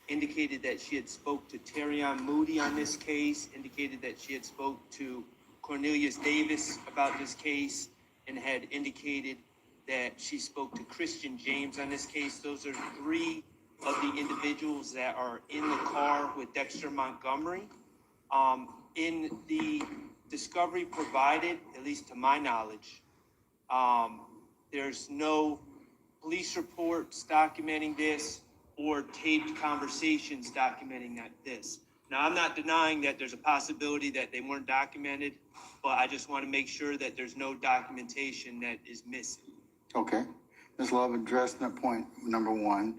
indicated that she had spoke to Terrion Moody on this case, indicated that she had spoke to Cornelius Davis about this case, and had indicated that she spoke to Christian James on this case. Those are three of the individuals that are in the car with Dexter Montgomery. In the discovery provided, at least to my knowledge, there's no police reports documenting this or taped conversations documenting this. Now, I'm not denying that there's a possibility that they weren't documented, but I just want to make sure that there's no documentation that is missing. Okay. Ms. Love addressed that point, number one.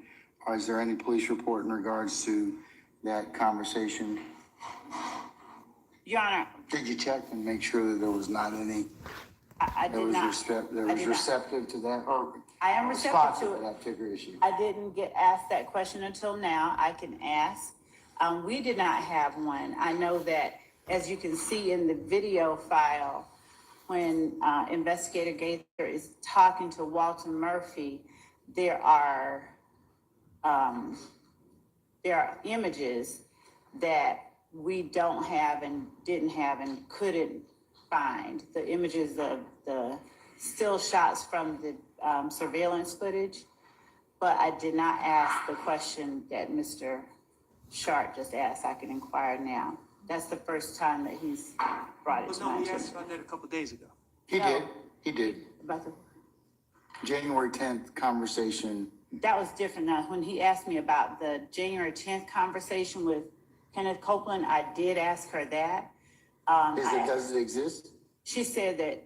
Is there any police report in regards to that conversation? Your Honor. Did you check and make sure that there was not any? I did not. That was receptive to that? Or I am receptive to it. That particular issue. I didn't get asked that question until now. I can ask. We did not have one. I know that, as you can see in the video file, when Investigator Gaither is talking to Walter Murphy, there are images that we don't have and didn't have and couldn't find. The images of the still shots from the surveillance footage, but I did not ask the question that Mr. Sharp just asked. I can inquire now. That's the first time that he's brought it to my attention. He asked about that a couple of days ago. He did. About the January 10th conversation. That was different. Now, when he asked me about the January 10th conversation with Kenneth Copeland, I did ask her that. Does it exist? She said that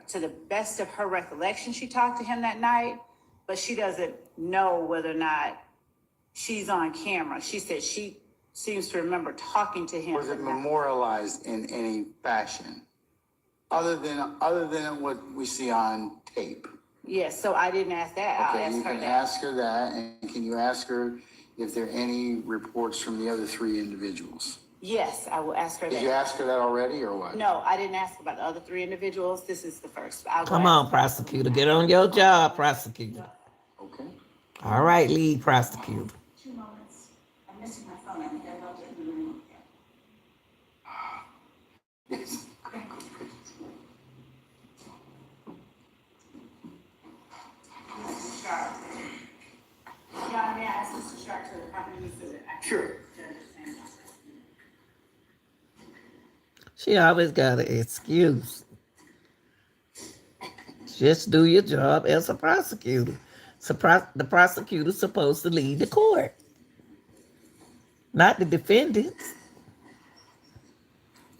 to the best of her recollection, she talked to him that night, but she doesn't know whether or not she's on camera. She said she seems to remember talking to him. Was it memorialized in any fashion, other than what we see on tape? Yes, so I didn't ask that. Okay, you can ask her that, and can you ask her if there are any reports from the other three individuals? Yes, I will ask her that. Did you ask her that already, or what? No, I didn't ask about the other three individuals. This is the first. Come on, prosecutor. Get on your job, prosecutor. Okay. All right, lead prosecutor. 2 moments. I'm missing my phone. I think I left it in the room. Yes. Mr. Sharp. Yeah, may I ask Mr. Sharp to accompany me to the Sure. She always got an excuse. Just do your job as a prosecutor. The prosecutor's supposed to lead the court, not the defendants.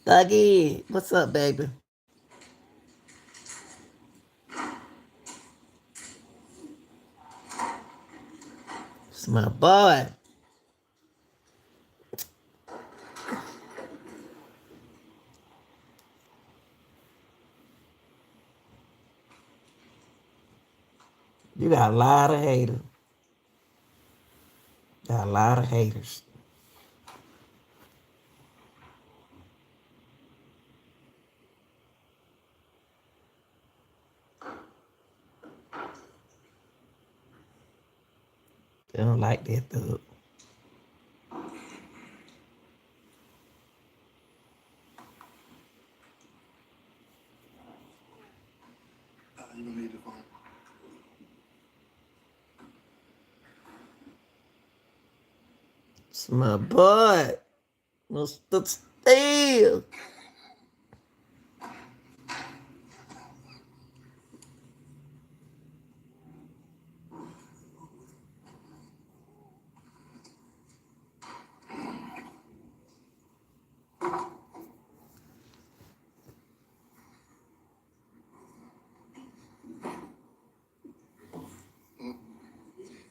Thuggy, what's up, baby? It's my boy. You got a lot of haters. Got a lot of haters. They don't like that Thug. You don't need the phone. It's my boy, Mr. Steel.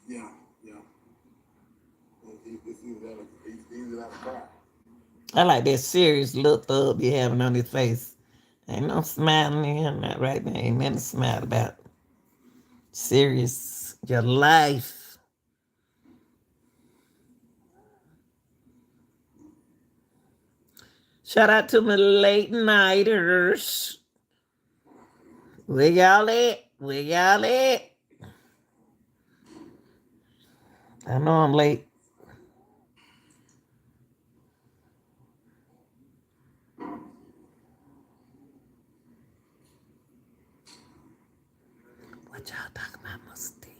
Yeah. It's either that or cry. I like that serious look Thug be having on his face. Ain't no smiling in him, that right there. Ain't nothing to smile about. Serious, your life. Shout out to my late nighters. Where y'all at? Where y'all at? I know I'm late. What y'all talking about, Must Steal?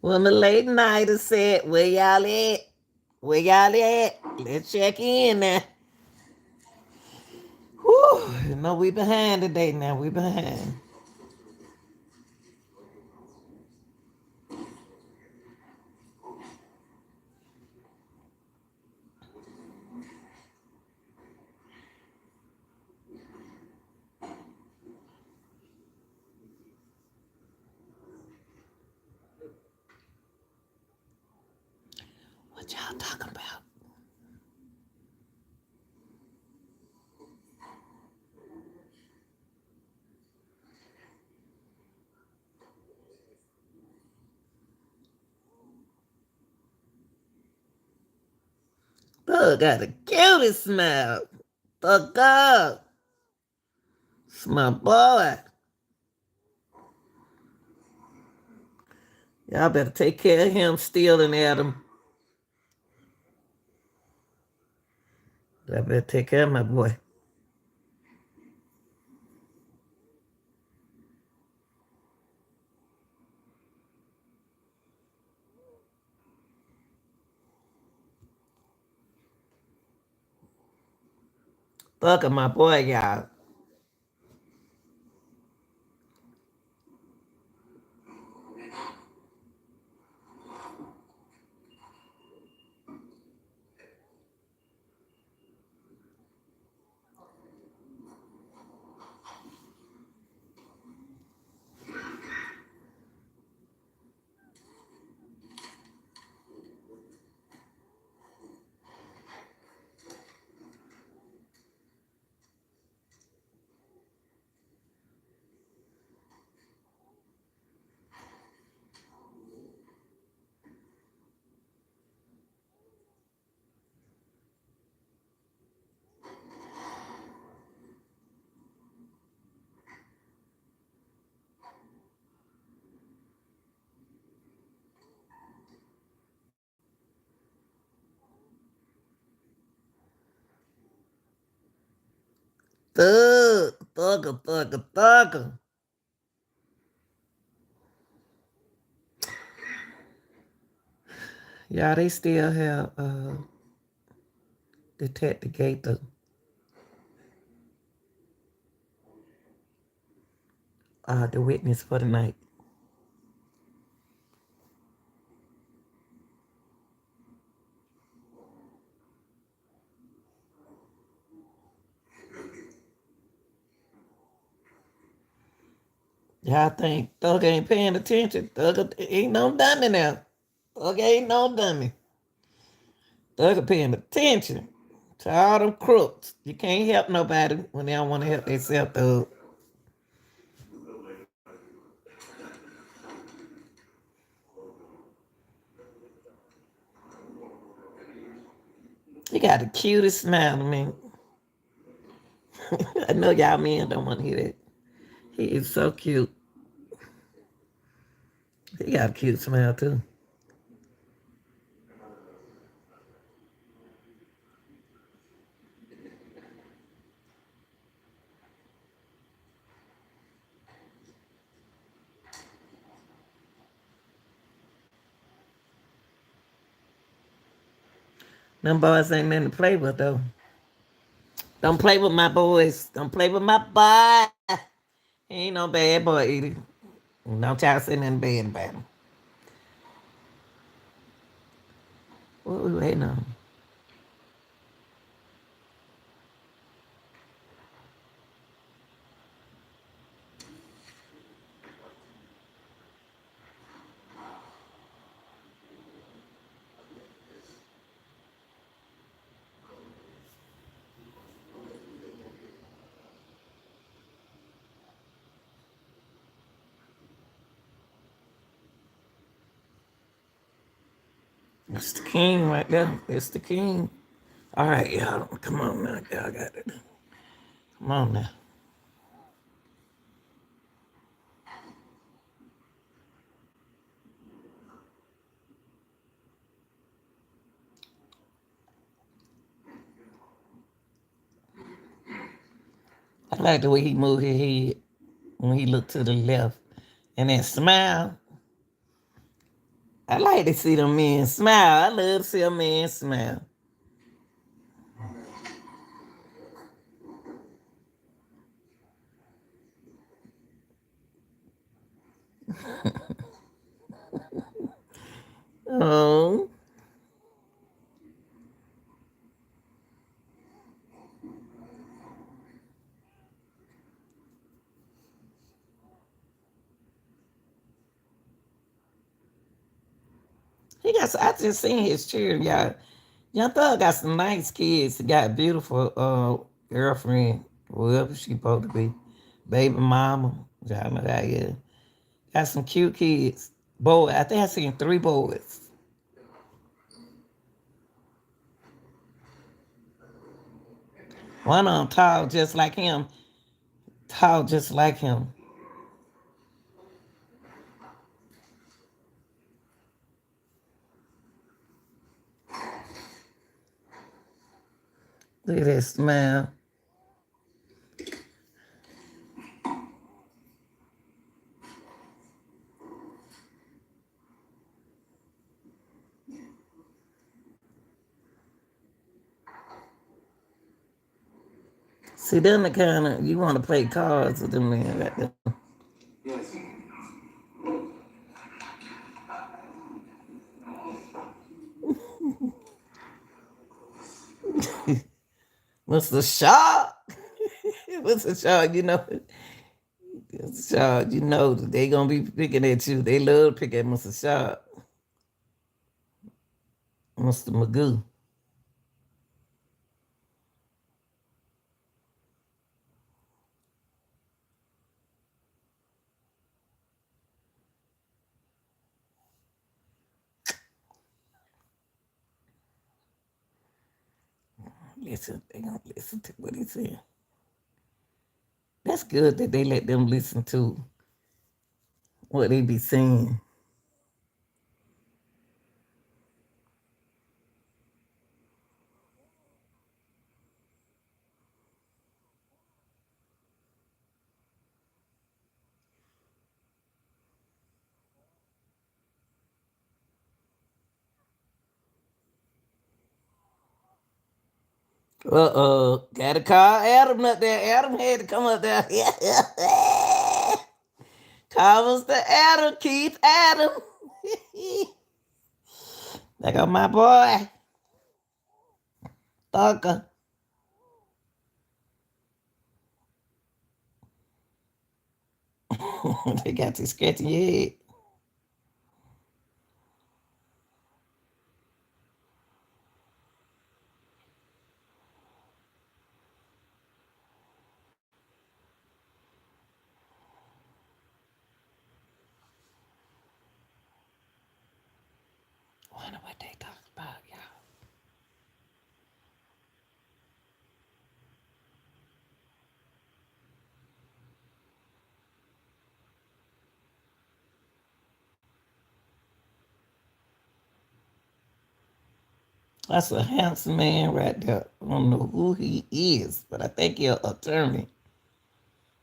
Well, the late night has said, where y'all at? Where y'all at? Let's check in now. Whew, you know we behind today now. We behind. What y'all talking about? Thug got the cutest smile. Thugga. It's my boy. Y'all better take care of him, Steele and Adam. Y'all better take care of my boy. Thugga, my boy, y'all. Thugga. Yeah, they still have Detective Gator. The witness for the night. Y'all think Thug ain't paying attention? Thug ain't no dummy now. Thug ain't no dummy. Thug paying attention to all them crooks. You can't help nobody when they don't want to help themselves, Thug. He got the cutest smile, man. I know y'all men don't want to hear that. He is so cute. He got a cute smile, too. Them boys ain't nothing to play with, though. Don't play with my boys. Don't play with my boy. He ain't no bad boy either. Don't y'all say nothing bad about him. What we waiting on? It's the king right there. It's the king. All right, y'all. Come on now. Y'all got it. Come on now. like the way he moved his head when he looked to the left. And then smile. I like to see them men smile. I love to see a man smile. Oh, he got. I just seen his children, y'all. Young Thug got some nice kids. He got a beautiful girlfriend, whoever she supposed to be, baby mama. Y'all know that, yeah. Got some cute kids. Boy, I think I seen 3 boys. One of them tall just like him. Tall just like him. Look at that smile. See, them the kind of, you want to play cards with them man right there. Yes. Mr. Shaw. Mr. Shaw, Mr. Shaw, that they gonna be picking at you. They love to pick at Mr. Shaw. Mr. Magoo. Listen, they gonna listen to what he said. That's good that they let them listen to what they be saying. Gotta call Adam up there. Adam had to come up there. Call Mr. Adam, Keith Adam. There go my boy, Thugga. They got you scratching your head. Wonder what they talk about, y'all. That's a handsome man right there. I don't know who he is, but I think he's an attorney.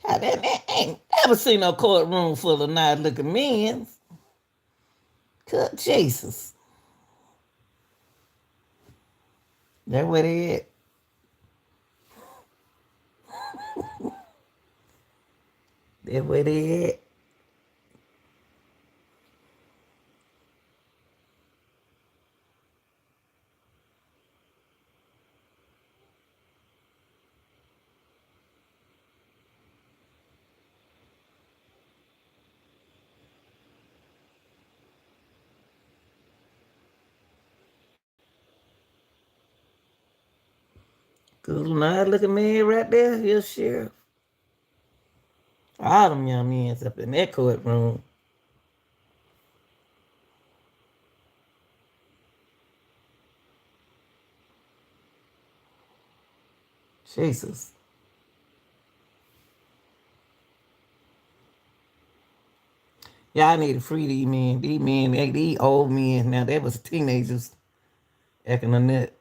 God, that man ain't never seen no courtroom full of nice looking men. Good Jesus. That where they at. That where they at. Good nice looking man right there. He'll sheriff. All them young men up in that courtroom. Jesus. Y'all need to free these men. These men, these old men. Now, they was teenagers acting a nut.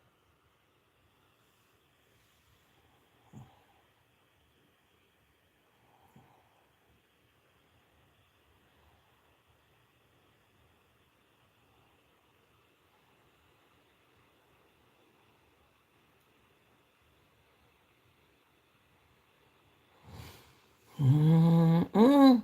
Mm-mm.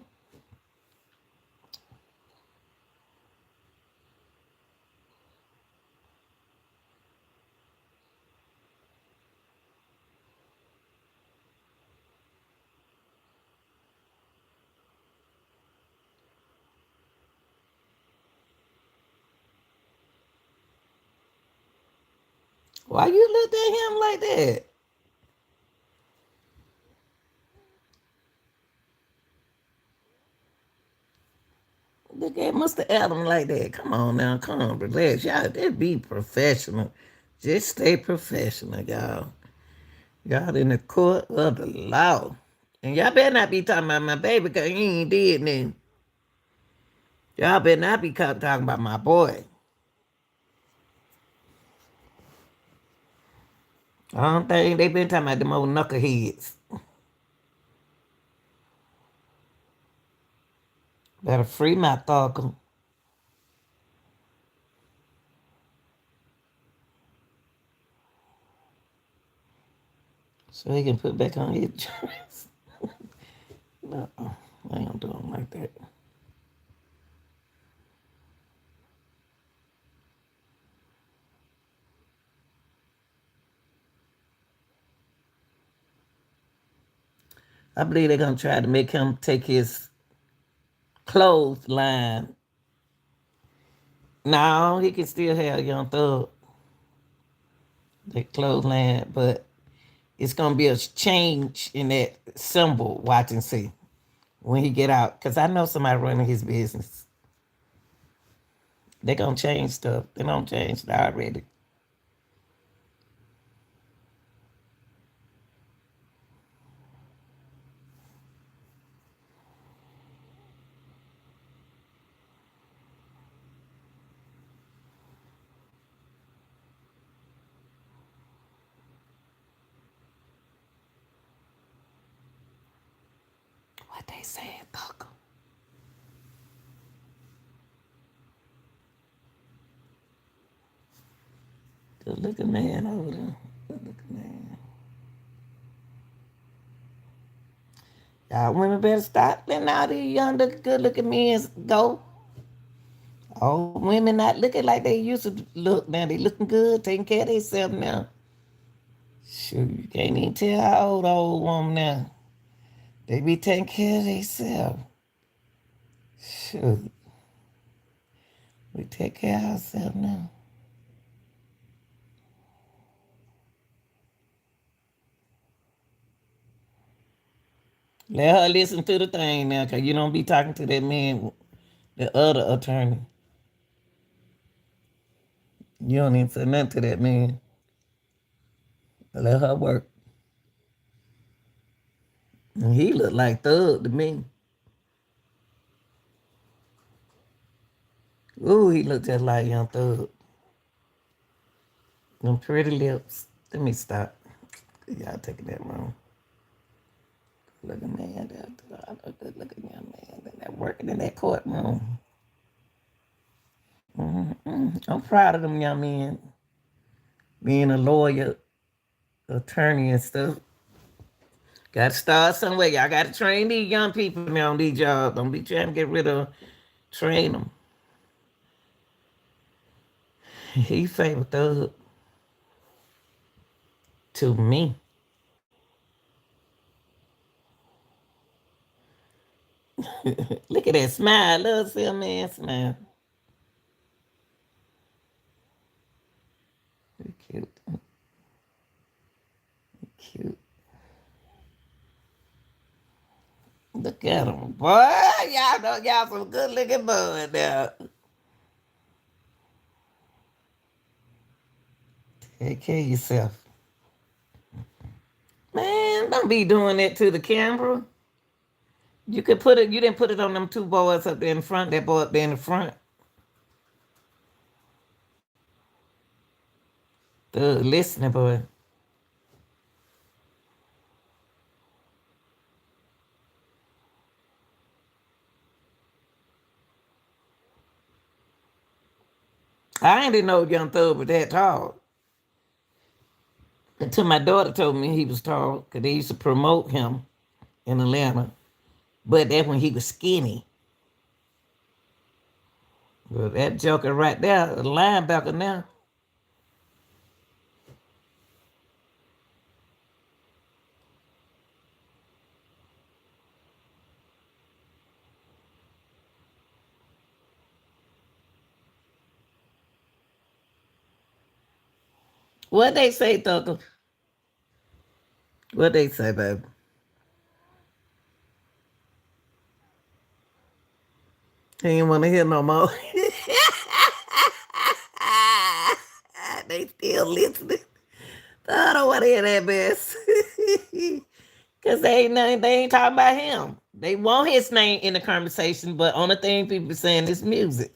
Why you looked at him like that? Look at Mr. Adam like that. Come on now, come on, relax. Y'all, just be professional. Just stay professional, y'all. Y'all in the court of the law. And y'all better not be talking about my baby because he ain't dead now. Y'all better not be talking about my boy. I don't think they been talking about them old knuckleheads. Better free my Thugga so he can put back on his dress. No, I ain't doing him like that. I believe they're gonna try to make him take his clothes line. No, he can still have Young Thug, the clothes line, but it's gonna be a change in that symbol. Watch and see when he get out, cause I know somebody running his business. They gonna change stuff. They don't change it already. What they saying, Thugga? Good looking man over there. Good looking man. Y'all women better stop letting all these young, good looking men go. Old women not looking like they used to look now. They looking good, taking care of themselves now. Shoot, you can't even tell how old woman now. They be taking care of themselves. Shoot. We take care of ourselves now. Let her listen to the thing now, cause you don't be talking to that man, the other attorney. You don't even say nothing to that man. Let her work. And he look like Thug to me. Ooh, he look just like Young Thug. Them pretty lips. Let me stop. Y'all taking that wrong. Looking man, good looking young man that working in that courtroom. I'm proud of them young men being a lawyer, attorney, and stuff. Got to start somewhere. Y'all got to train these young people now on these jobs. Don't be trying to get rid of, train them. He favored Thug to me. Look at that smile. Love see a man smile. He cute. He cute. Look at him. Boy, y'all know y'all some good looking boy now. Take care of yourself. Man, don't be doing that to the camera. You could put it, you didn't put it on them two boys up there in front, that boy up there in the front. The listening boy. I ain't didn't know Young Thug was that tall. Until my daughter told me he was tall, because they used to promote him in Atlanta. But that's when he was skinny. But that joker right there, the linebacker now. What they say, Thugga? What they say, baby? He ain't want to hear no more. They still listening. I don't want to hear that mess. Cause they ain't talking about him. They want his name in the conversation, but only thing people saying is music.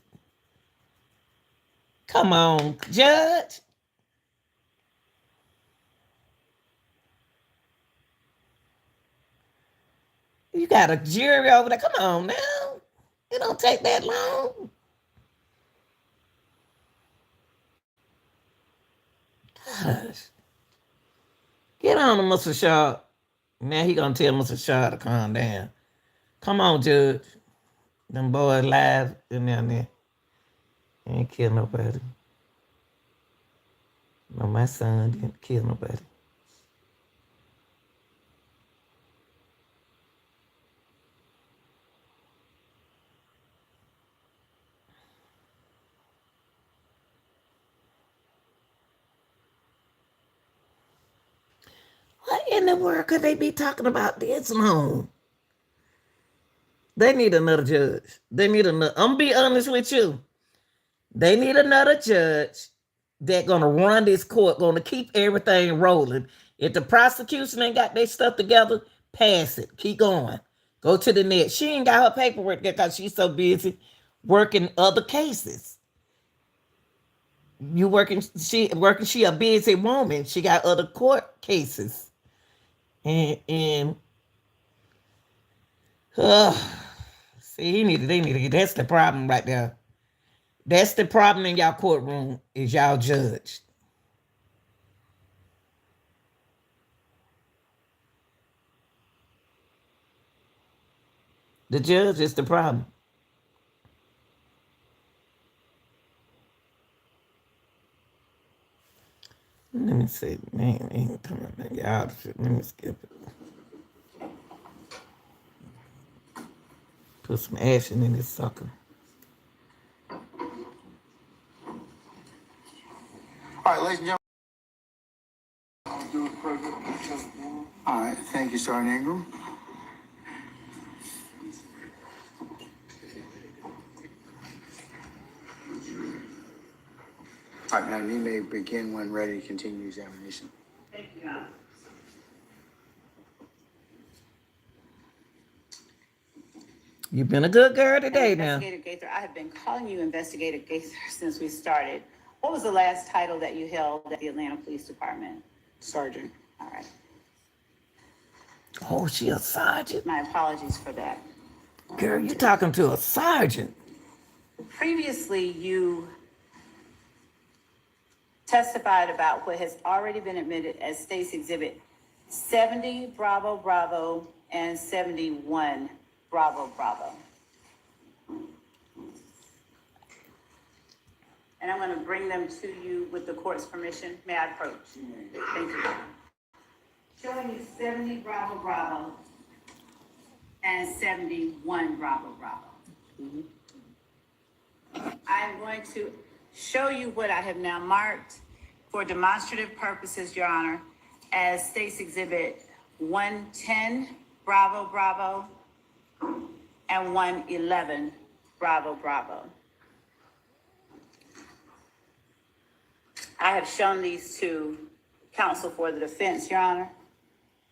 Come on, Judge. You got a jury over there. Come on now. It don't take that long. Gosh. Get on to Mr. Shaw. Now he gonna tell Mr. Shaw to calm down. Come on, Judge. Them boys live in down there. Ain't kill nobody. No, my son didn't kill nobody. What in the world could they be talking about this long? They need another judge. They need another. I'm gonna be honest with you. They need another judge that gonna run this court, gonna keep everything rolling. If the prosecution ain't got their stuff together, pass it. Keep going. Go to the next. She ain't got her paperwork there because she's so busy working other cases. You working? She a busy woman. She got other court cases, and see, they need to get. That's the problem right there. That's the problem in y'all courtroom is y'all judged. The judge is the problem. Let me see. Man, ain't coming. Y'all, let me skip it. Put some action in this sucker. All right, ladies and gentlemen. All right, thank you, Sergeant Ingram. All right, now you may begin when ready to continue examination. Thank you, Your Honor. You've been a good girl today now. Investigator Gaither, I have been calling you Investigator Gaither since we started. What was the last title that you held at the Atlanta Police Department? Sergeant. All right. Oh, she a sergeant. My apologies for that. Girl, you talking to a sergeant. Previously, you testified about what has already been admitted as State's Exhibit 70 Bravo Bravo and 71 Bravo Bravo. And I'm going to bring them to you with the court's permission. May I approach? Thank you. Showing you 70 Bravo Bravo and 71 Bravo Bravo. I'm going to show you what I have now marked for demonstrative purposes, Your Honor, as State's Exhibit 110 Bravo Bravo and 111 Bravo Bravo. I have shown these to counsel for the defense, Your Honor.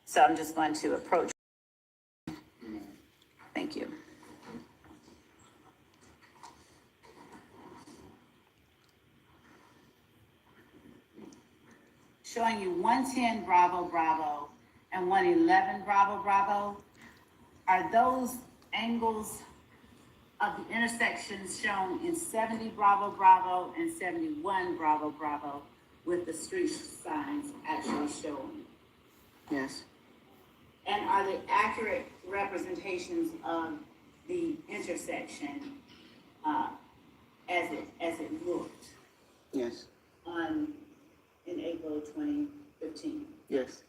So I'm just going to approach. Thank you. Showing you 110 Bravo Bravo and 111 Bravo Bravo. Are those angles of the intersections shown in 70 Bravo Bravo and 71 Bravo Bravo with the street signs actually showing? Yes. And are the accurate representations of the intersection, as it looked Yes, in April 2015? yes,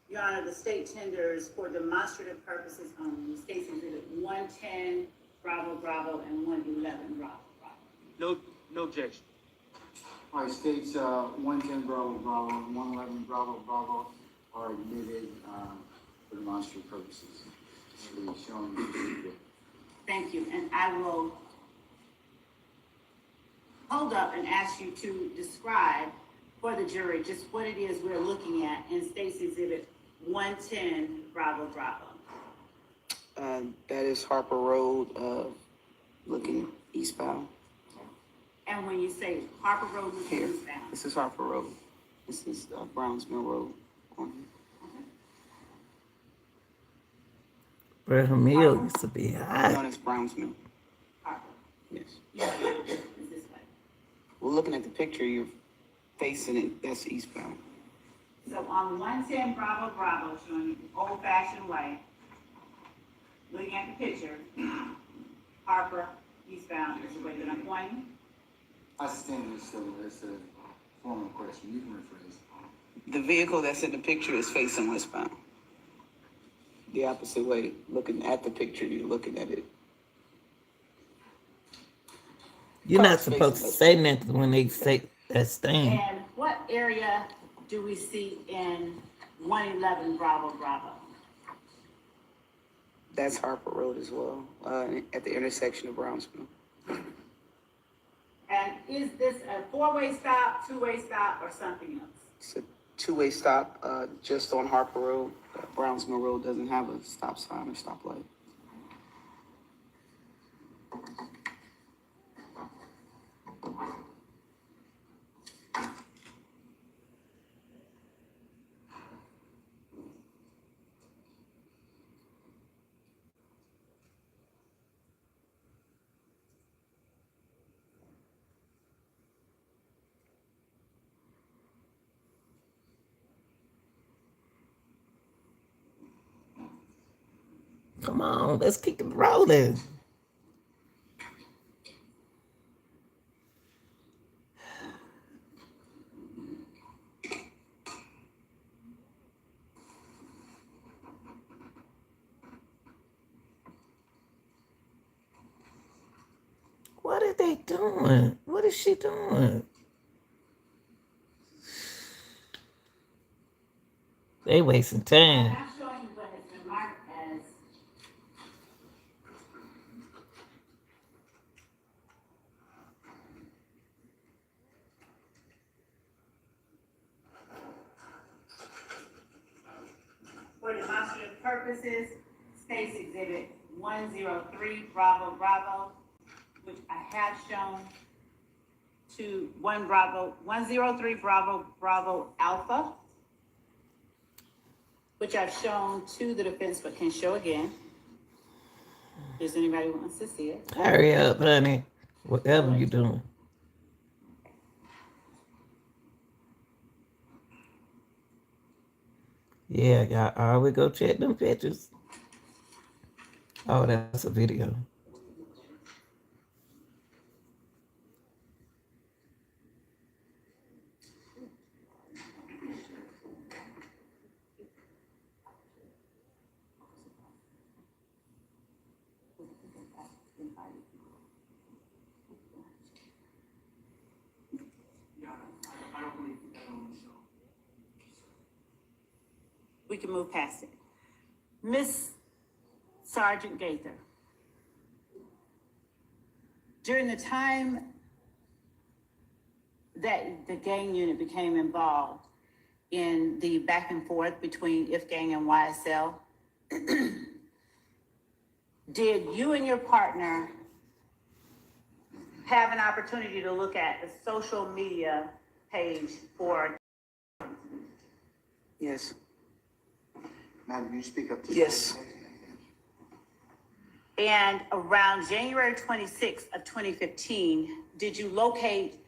Your Honor, the state tenders for demonstrative purposes only, states exhibit 110, Bravo, Bravo, and 111, Bravo, Bravo. No objection. All right, states, 110 Bravo Bravo, 111 Bravo Bravo are admitted, for demonstrative purposes. So shown. Thank you, and I will hold up and ask you to describe for the jury just what it is we're looking at in State's Exhibit 110, Bravo, Bravo. that is Harper Road, looking eastbound. And when you say Harper Road, looking Here, eastbound, this is Harper Road. This is, Browns Mill Road. Where her meal used to be hot. Known as Browns Mill, Harper, yes. yeah, it's this way. Well, looking at the picture, you're facing it, that's eastbound. So on 110 Bravo Bravo, showing you the old-fashioned way, looking at the picture, Harper eastbound is the way that I'm pointing. I stand this, so that's a formal question. You can rephrase. The vehicle that's in the picture is facing westbound. The opposite way, looking at the picture, you're looking at it. You're not Cars supposed to facing say nothing when they say that stand. And what area do we see in 111 Bravo Bravo? That's Harper Road as well, at the intersection of Brownsville. And is this a four-way stop, two-way stop, or something else? It's a two-way stop, just on Harper Road. Brownsville Road doesn't have a stop sign or stoplight. Come on, let's keep it rolling. What are they doing? What is she doing? They wasting time. I'm showing you what has been marked as for demonstrative purposes, State's Exhibit 103 Bravo Bravo, which I have shown to 103 Bravo Bravo Alpha, which I've shown to the defense but can show again. Does anybody wants to see it? Hurry up, honey. Whatever you doing. Yeah, y'all always go check them pictures. Oh, that's a video. We can move past it. Miss Sergeant Gaither, during the time that the gang unit became involved in the back and forth between If Gang and YSL, did you and your partner have an opportunity to look at the social media page for? Yes, Madam, you speak up to. yes, And around January 26th of 2015, did you locate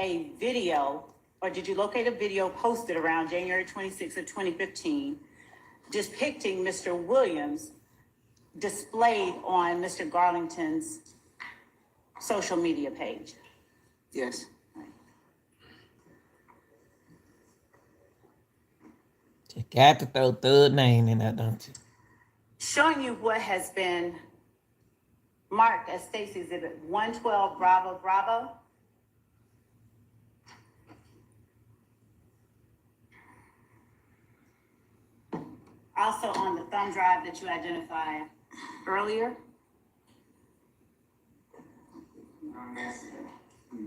a video, or did you locate a video posted around January 26th of 2015 depicting Mr. Williams displayed on Mr. Garlington's social media page. Yes. You got to throw third name in there, don't you? Showing you what has been marked as State's Exhibit 112 Bravo Bravo. Also on the thumb drive that you identified earlier.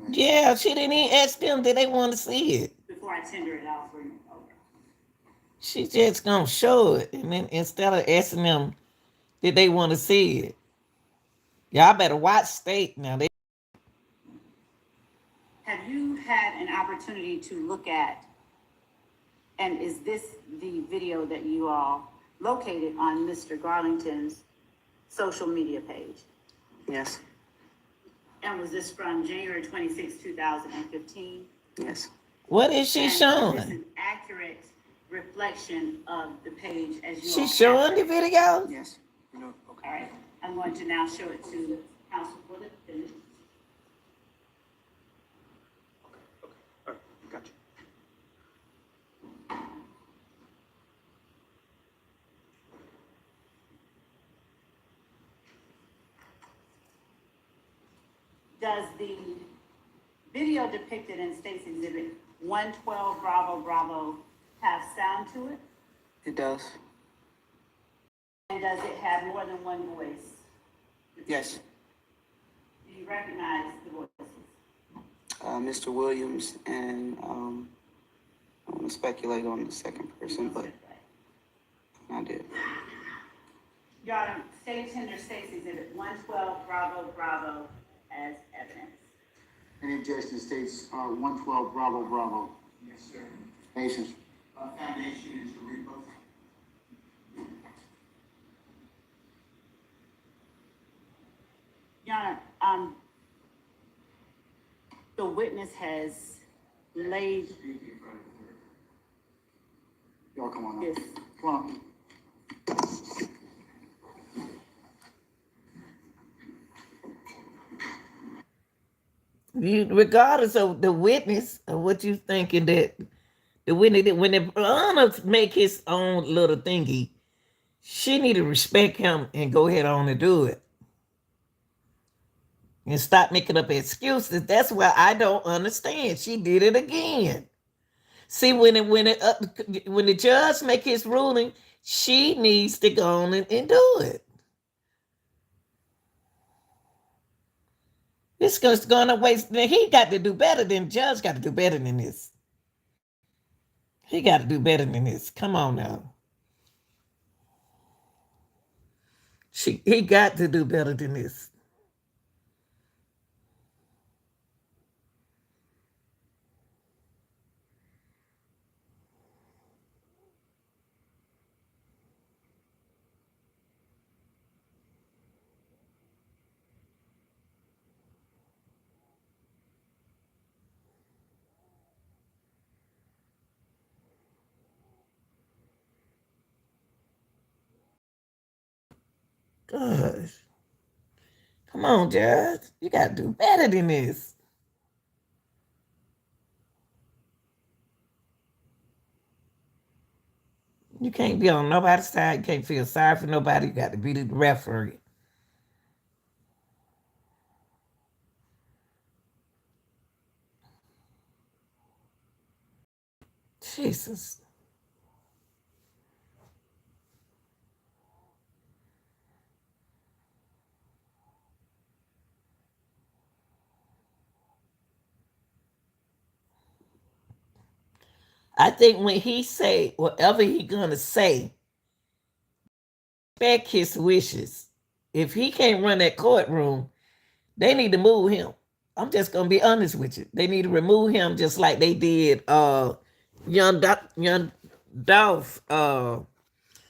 Yeah, she didn't even ask them, did they want to see it? Before I tender it out for you. Okay. She just gonna show it, and then instead of asking them, did they want to see it? Y'all better watch State now. Have you had an opportunity to look at, and is this the video that you all located on Mr. Garlington's social media page? Yes. And was this from January 26, 2015? Yes. What is she And is showing? this an accurate reflection of the page as you all She showing the have it? video? Yes. You know, All okay. right, I'm going to now show it to counsel for the defendant. Okay. All right. Gotcha. Does the video depicted in State's Exhibit 112 Bravo Bravo have sound to it? It does. And does it have more than one voice? Yes. Do you recognize the voices? Mr. Williams and I want to speculate on the second person, but I did. Your Honor, State Tender State's Exhibit 112 Bravo Bravo as evidence. Any objection states, 112 Bravo Bravo. Yes, sir. Patience. Foundation is a repo. Your Honor, the witness has laid Speak in front of the jury. Y'all come on this. up. Come on. Regardless of the witness, of what you thinking that the witness, when the honor make his own little thingy, she need to respect him and go ahead on and do it. And stop making up excuses. That's why I don't understand. She did it again. See, when the judge make his ruling, she needs to go on and do it. This is going to waste. He got to do better than judge. Got to do better than this. He got to do better than this. Come on now. He got to do better than this. Gosh. Come on, Judge. You got to do better than this. You can't be on nobody's side. You can't feel sorry for nobody. You got to be the referee. Jesus. I think when he say whatever he gonna say, respect his wishes. If he can't run that courtroom, they need to move him. I'm just gonna be honest with you. They need to remove him just like they did young Dolph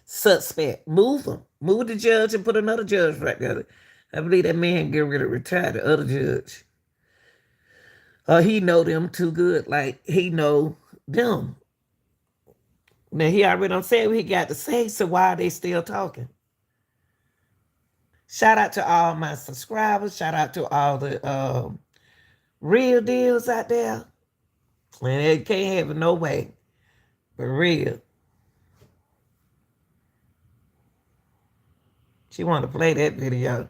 suspect. Move him. Move the judge and put another judge right there. I believe that man get ready to retire, the other judge. He know them too good, like he know them. Now he already done said what he got to say, so why are they still talking? Shout out to all my subscribers. Shout out to all the real deals out there. And it can't have it no way. But real. She want to play that video.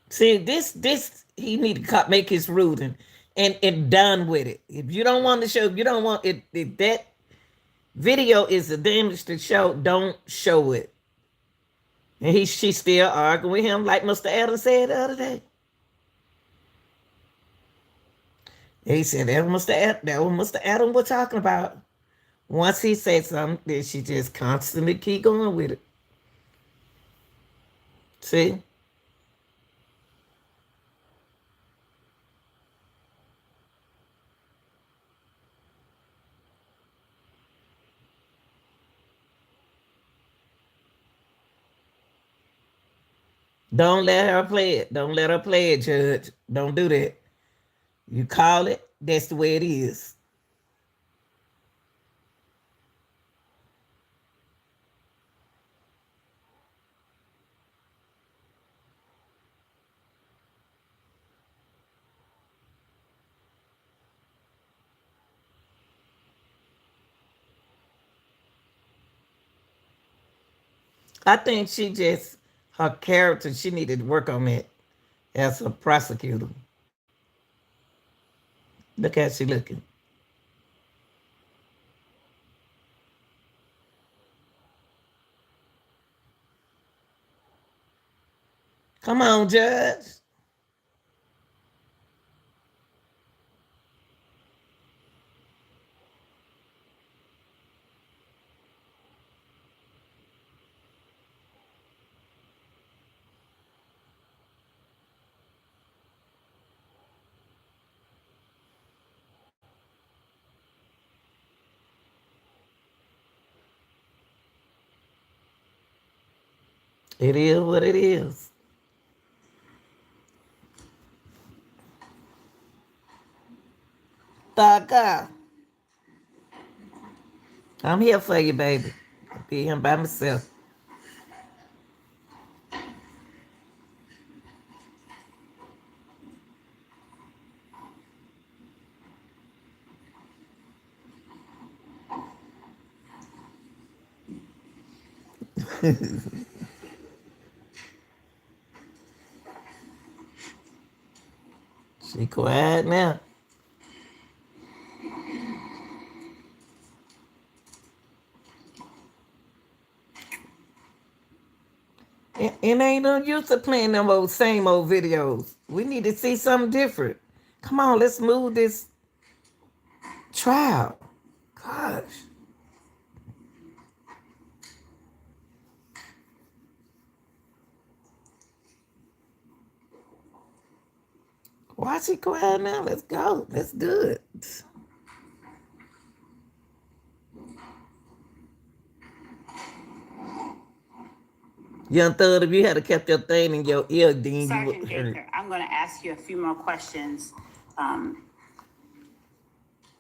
See, this he need to make his ruling and done with it. If you don't want to show, if you don't want it, if that video is a damage to show, don't show it. And she still arguing with him like Mr. Adams said the other day. He said that was Mr. Adam was talking about. Once he said something, then she just constantly keep going with it. See? Don't let her play it. Don't let her play it, Judge. Don't do that. You call it, that's the way it is. I think her character, she needed to work on that as a prosecutor. Look how she looking. Come on, Judge. It is what it is. Thugga. I'm here for you, baby. I'll be here by myself. She quiet now. It ain't no use of playing them same old videos. We need to see something different. Come on, let's move this trial. Gosh. Why she quiet now? Let's go. Let's do it. Young Thug, if you had kept your thing in your ear, then you Sergeant would hurt. Baker, I'm going to ask you a few more questions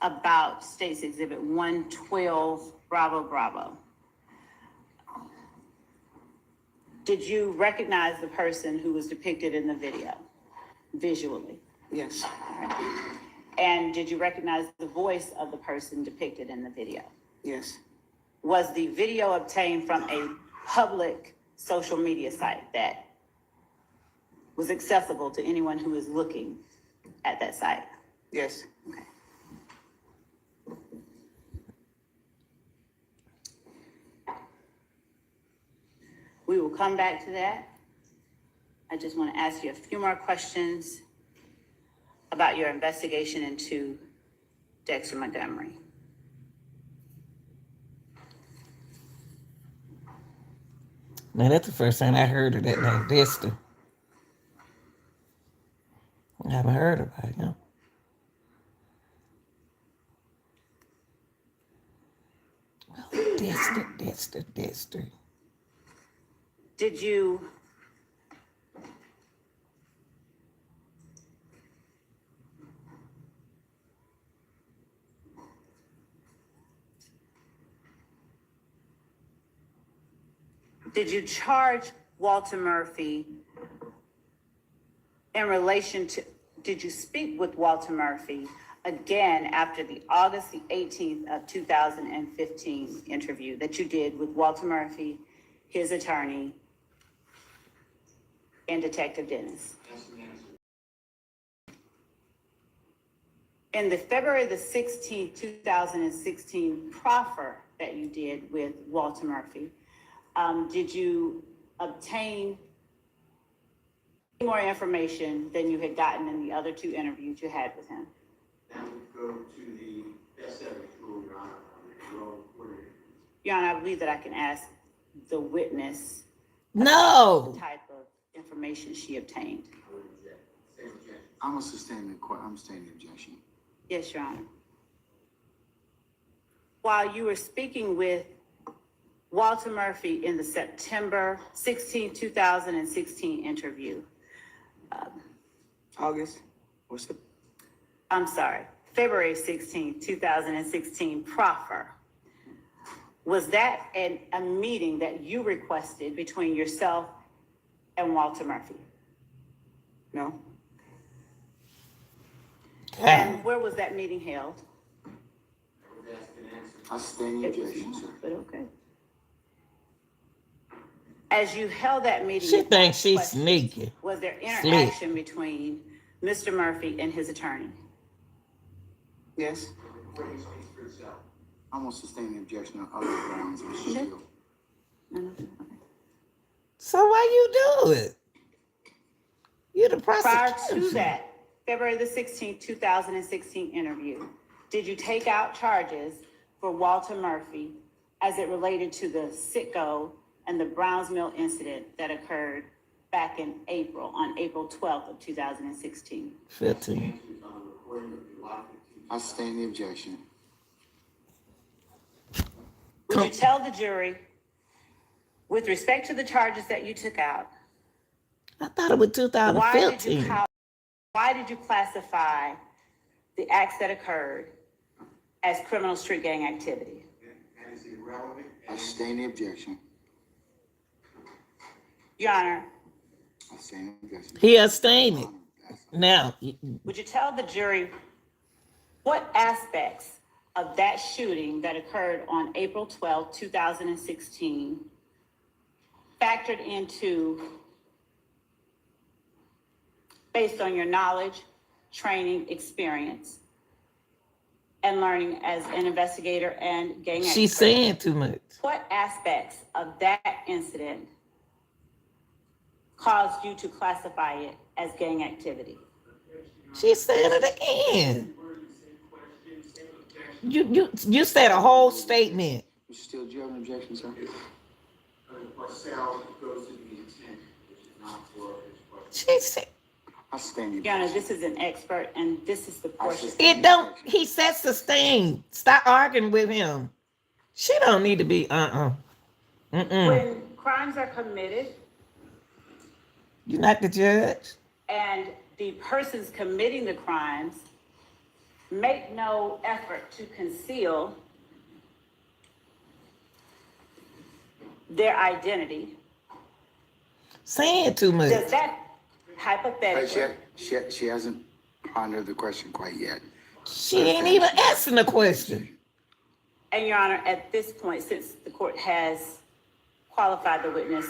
about State's Exhibit 112, Bravo, Bravo. Did you recognize the person who was depicted in the video visually? Yes. And did you recognize the voice of the person depicted in the video? Yes. Was the video obtained from a public social media site that was accessible to anyone who is looking at that site? Yes. Okay. We will come back to that. I just want to ask you a few more questions about your investigation into Dexter Montgomery. Now that's the first time I heard of that name, Dexter. I haven't heard about him. That's the. Did you charge Walter Murphy in relation to, did you speak with Walter Murphy again after the August the 18th of 2015 interview that you did with Walter Murphy, his attorney, and Detective Dennis? In the February the 16th, 2016 proffer that you did with Walter Murphy, did you obtain more information than you had gotten in the other two interviews you had with him? That would go to the best evidence rule, Your Honor. Your Honor, I believe that I can ask the witness No. the type of information she obtained. I'm sustaining the objection. Yes, Your Honor. While you were speaking with Walter Murphy in the September 16, 2016 interview, August, what's it? I'm sorry, February 16, 2016 proffer, was that a meeting that you requested between yourself and Walter Murphy? No, And where was that meeting held? I sustain the objection, sir. But okay. As you held that meeting, She thinks she's sneaky. was there interaction between Mr. Murphy and his attorney? yes, I'm gonna sustain the objection on other grounds, Mr. Shield. So why you do it? You're the Prior prosecution. to that, February the 16th, 2016 interview, did you take out charges for Walter Murphy as it related to the Sitco and the Browns Mill incident that occurred back in April, on April 12th of 2016? 15. I sustain the objection. Would you tell the jury, with respect to the charges that you took out, I thought it was why did 2015. why did you classify the acts that occurred as criminal street gang activity? That is irrelevant. I sustain the objection. Your Honor, I sustain the objection. He abstained it. Now, would you tell the jury what aspects of that shooting that occurred on April 12, 2016 factored into, based on your knowledge, training, experience, and learning as an investigator and gang expert? she's saying too much. What aspects of that incident caused you to classify it as gang activity? She said it again. You said a whole statement. Mr. Steele, do you have an objection, sir? Parcel goes to the intent, which is not for his question. She said I sustain the Your Honor, objection. this is an expert, and this is the portion. it don't. He said sustain. Stop arguing with him. She don't need to be. Mm-mm. When crimes are committed You're not the judge. and the persons committing the crimes make no effort to conceal their identity, Saying too much. does that But hypothetically, she hasn't pondered the question quite yet. She ain't even asking the question. and Your Honor, at this point, since the court has qualified the witness,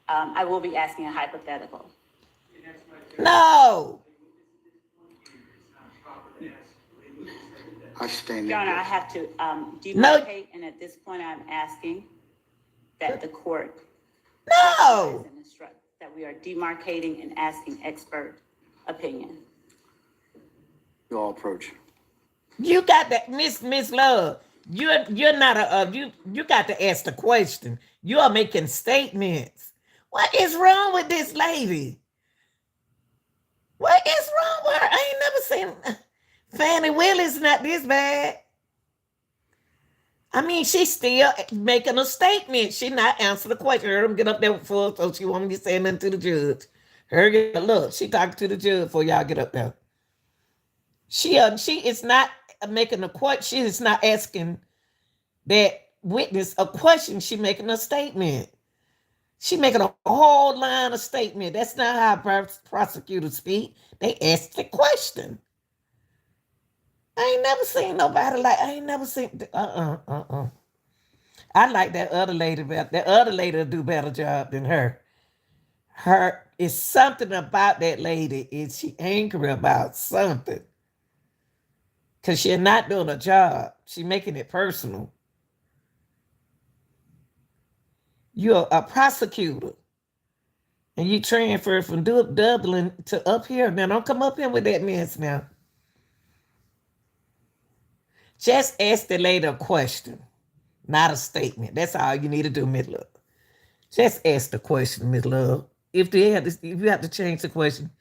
I will be asking a hypothetical. No. I sustain the Your Honor, I objection. have to demarcate, and at this point, I'm asking that the court No. recognize and instruct that we are demarcating and asking expert opinion. You all approach. You got that, Miss Love. You're not you got to ask the question. You are making statements. What is wrong with this lady? What is wrong with her? I ain't never seen Fannie Willie's not this bad. I mean, she's still making a statement. She not answering the question. Heard him get up there before, so she won't be saying nothing to the judge. Look, she talking to the judge before y'all get up there. She is not making a question. She is not asking that witness a question. She making a statement. She making a whole line of statement. That's not how prosecutors speak. They ask the question. I ain't never seen nobody like. I ain't never seen. I like that other lady. That other lady will do better job than her. Her is something about that lady. Is she angry about something? Cause she's not doing a job. She making it personal. You're a prosecutor, and you transfer from Dublin to up here. Now don't come up here with that mess. Now, just ask the lady a question, not a statement. That's all you need to do, Miss Love. Just ask the question, Miss Love. If you have to change the question,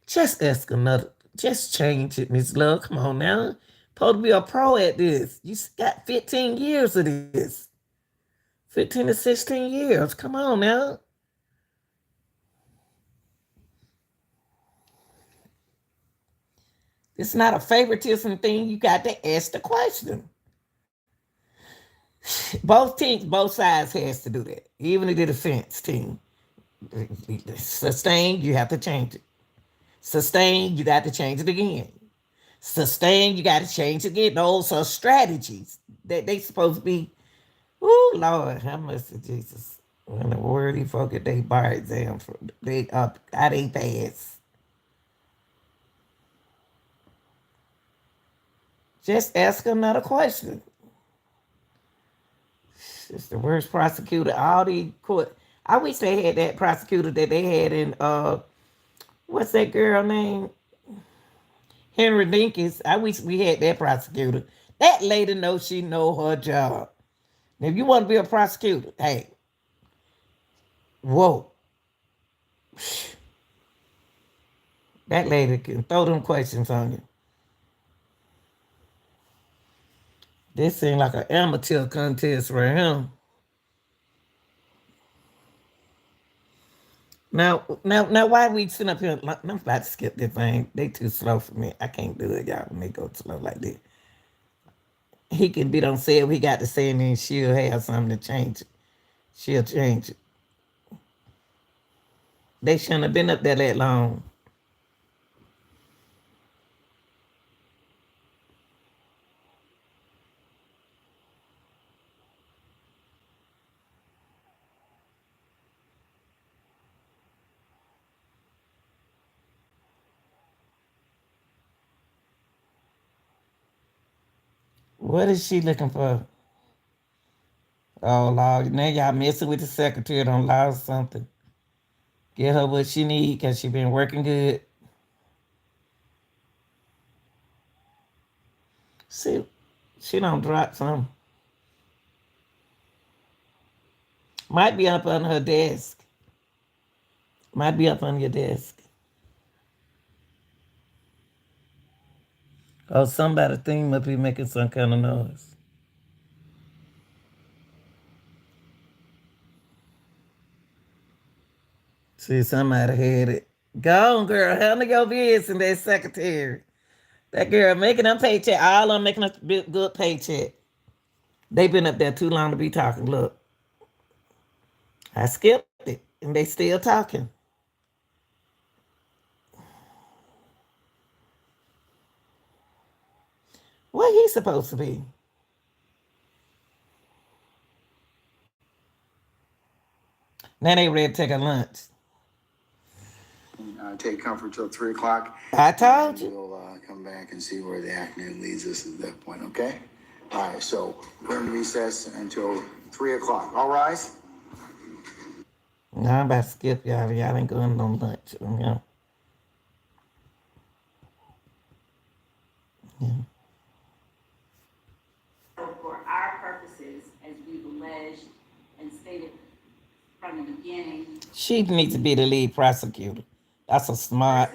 just ask another. Just change it, Miss Love. Come on now. Supposed to be a pro at this. You got 15 years of this. 15 to 16 years. Come on now. It's not a favoritism thing. You got to ask the question. Both teams, both sides has to do that. Even the defense team. Sustain, you have to change it. Sustain, you got to change it again. Sustain, you got to change it again. Those are strategies that they supposed to be. Oh Lord, how much of Jesus? When the word he forget they bar exam for they up how they pass. Just ask another question. It's the worst prosecutor. All the court. I wish they had that prosecutor that they had in what's that girl name? Henry Dinkins. I wish we had that prosecutor. That lady knows she know her job. Now, if you want to be a prosecutor, hey, whoa. That lady can throw them questions on you. This seems like an amateur contest for him. Now, why we sitting up here? I'm about to skip this thing. They too slow for me. I can't do it, y'all, when they go slow like this. He can be done say what he got to say, and then she'll have something to change it. She'll change it. They shouldn't have been up there that long. What is she looking for? Oh, Lord, now y'all messing with the secretary. Don't allow something. Get her what she need because she been working good. See, she don't drop some. Might be up on her desk. Might be up on your desk. Oh, somebody thing must be making some kind of noise. See, somebody had it. Go on, girl. Handle your business and that secretary. That girl making them paycheck. All of them making a good paycheck. They been up there too long to be talking. Look, I skipped it, and they still talking. What he supposed to be? Now they ready to take a lunch. Take comfort till 3 o'clock. I told you. We'll come back and see where the afternoon leads us at that point, okay? All right, so we're in recess until 3 o'clock. All rise. No, I'm about to skip y'all. Y'all ain't going no lunch. Yeah. For our purposes, as we've alleged and stated from the beginning, She needs to be the lead prosecutor. That's a smart,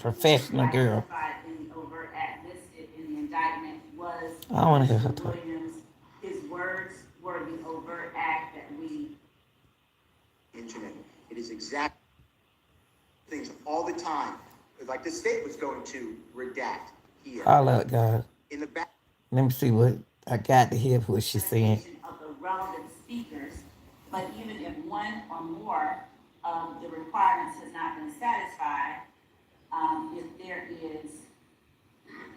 professional girl. in overt act listed in the indictment was I want to hear her talk. Williams. His word exact things all the time, like the state was going to redact here. Holla out, God. In the back. Let me see what I got to hear what she's saying. Of the relevant speakers, but even if one or more of the requirements has not been satisfied, if there is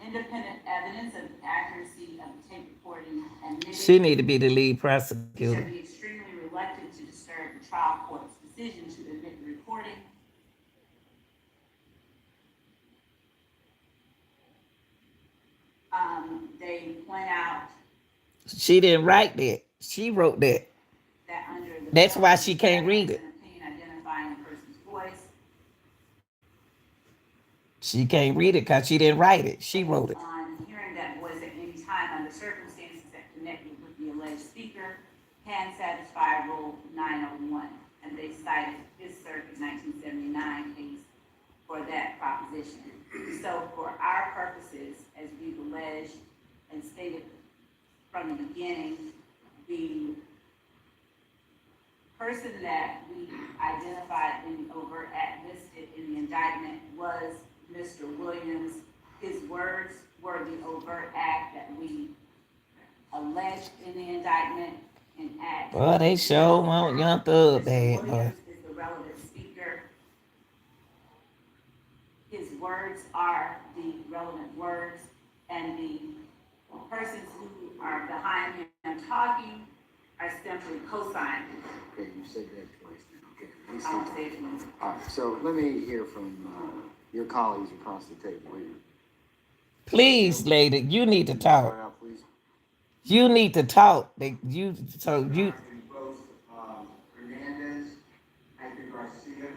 independent evidence of the accuracy of the tape recording admitted, She need to be the lead it prosecutor. should be extremely reluctant to disturb the trial court's decision to admit the recording. They point out She didn't write that. She wrote that. that under the That's why she can't read it. opinion identifying a person's voice, She can't read it because she didn't write it. She wrote it. on hearing that voice at any time under circumstances that connected with the alleged speaker can satisfy Rule 901. And they cited Fifth Circuit 1979 case for that proposition. So for our purposes, as we've alleged and stated from the beginning, the person that we identified in the overt act listed in the indictment was Mr. Williams. His words were the overt act that we alleged in the indictment and act. Well, they sure want Young Thug Mr. bad, boy. Williams is the relevant speaker. His words are the relevant words, and the persons who are behind him talking are simply co-signing. Okay, you said that twice now. Okay, let me see. I won't say it again. All right, so let me hear from your colleagues across the table. Will you? Please, lady, you need to talk. Start out, please. You need to talk. You In both Hernandez, Garcia.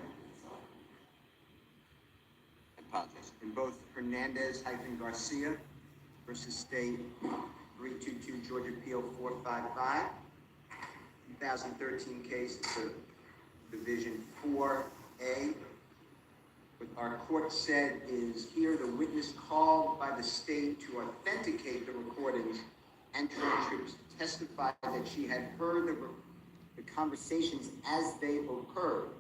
I apologize. In both Hernandez-Garcia versus State 322 Georgia Appeal 455, 2013 case, it's a Division 4A. What our court said is here the witness called by the state to authenticate the recordings and transcripts testified that she had heard the conversations as they occurred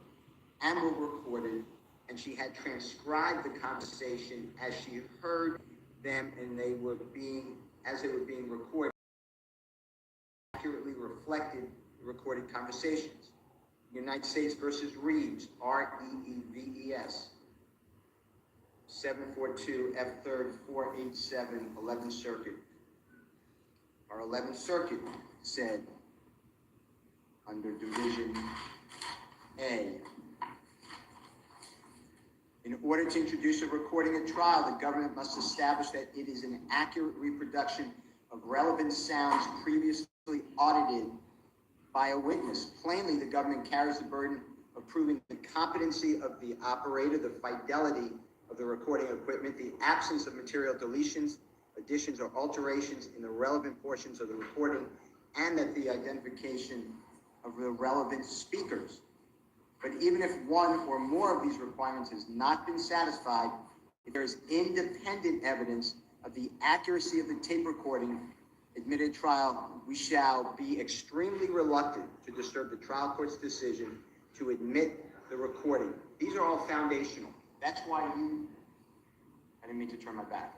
and were recorded, and she had transcribed the conversation as she heard them, and they were being recorded, accurately reflected the recorded conversations. United States versus Reeves, R-E-E-V-E-S, 742 F3rd 487, 11th Circuit. Our 11th Circuit said, under Division A, in order to introduce a recording at trial, the government must establish that it is an accurate reproduction of relevant sounds previously audited by a witness. Plainly, the government carries the burden of proving the competency of the operator, the fidelity of the recording equipment, the absence of material deletions, additions, or alterations in the relevant portions of the recording, and that the identification of the relevant speakers. But even if one or more of these requirements has not been satisfied, if there is independent evidence of the accuracy of the tape recording admitted trial, we shall be extremely reluctant to disturb the trial court's decision to admit the recording. These are all foundational. That's why I didn't mean to turn my back.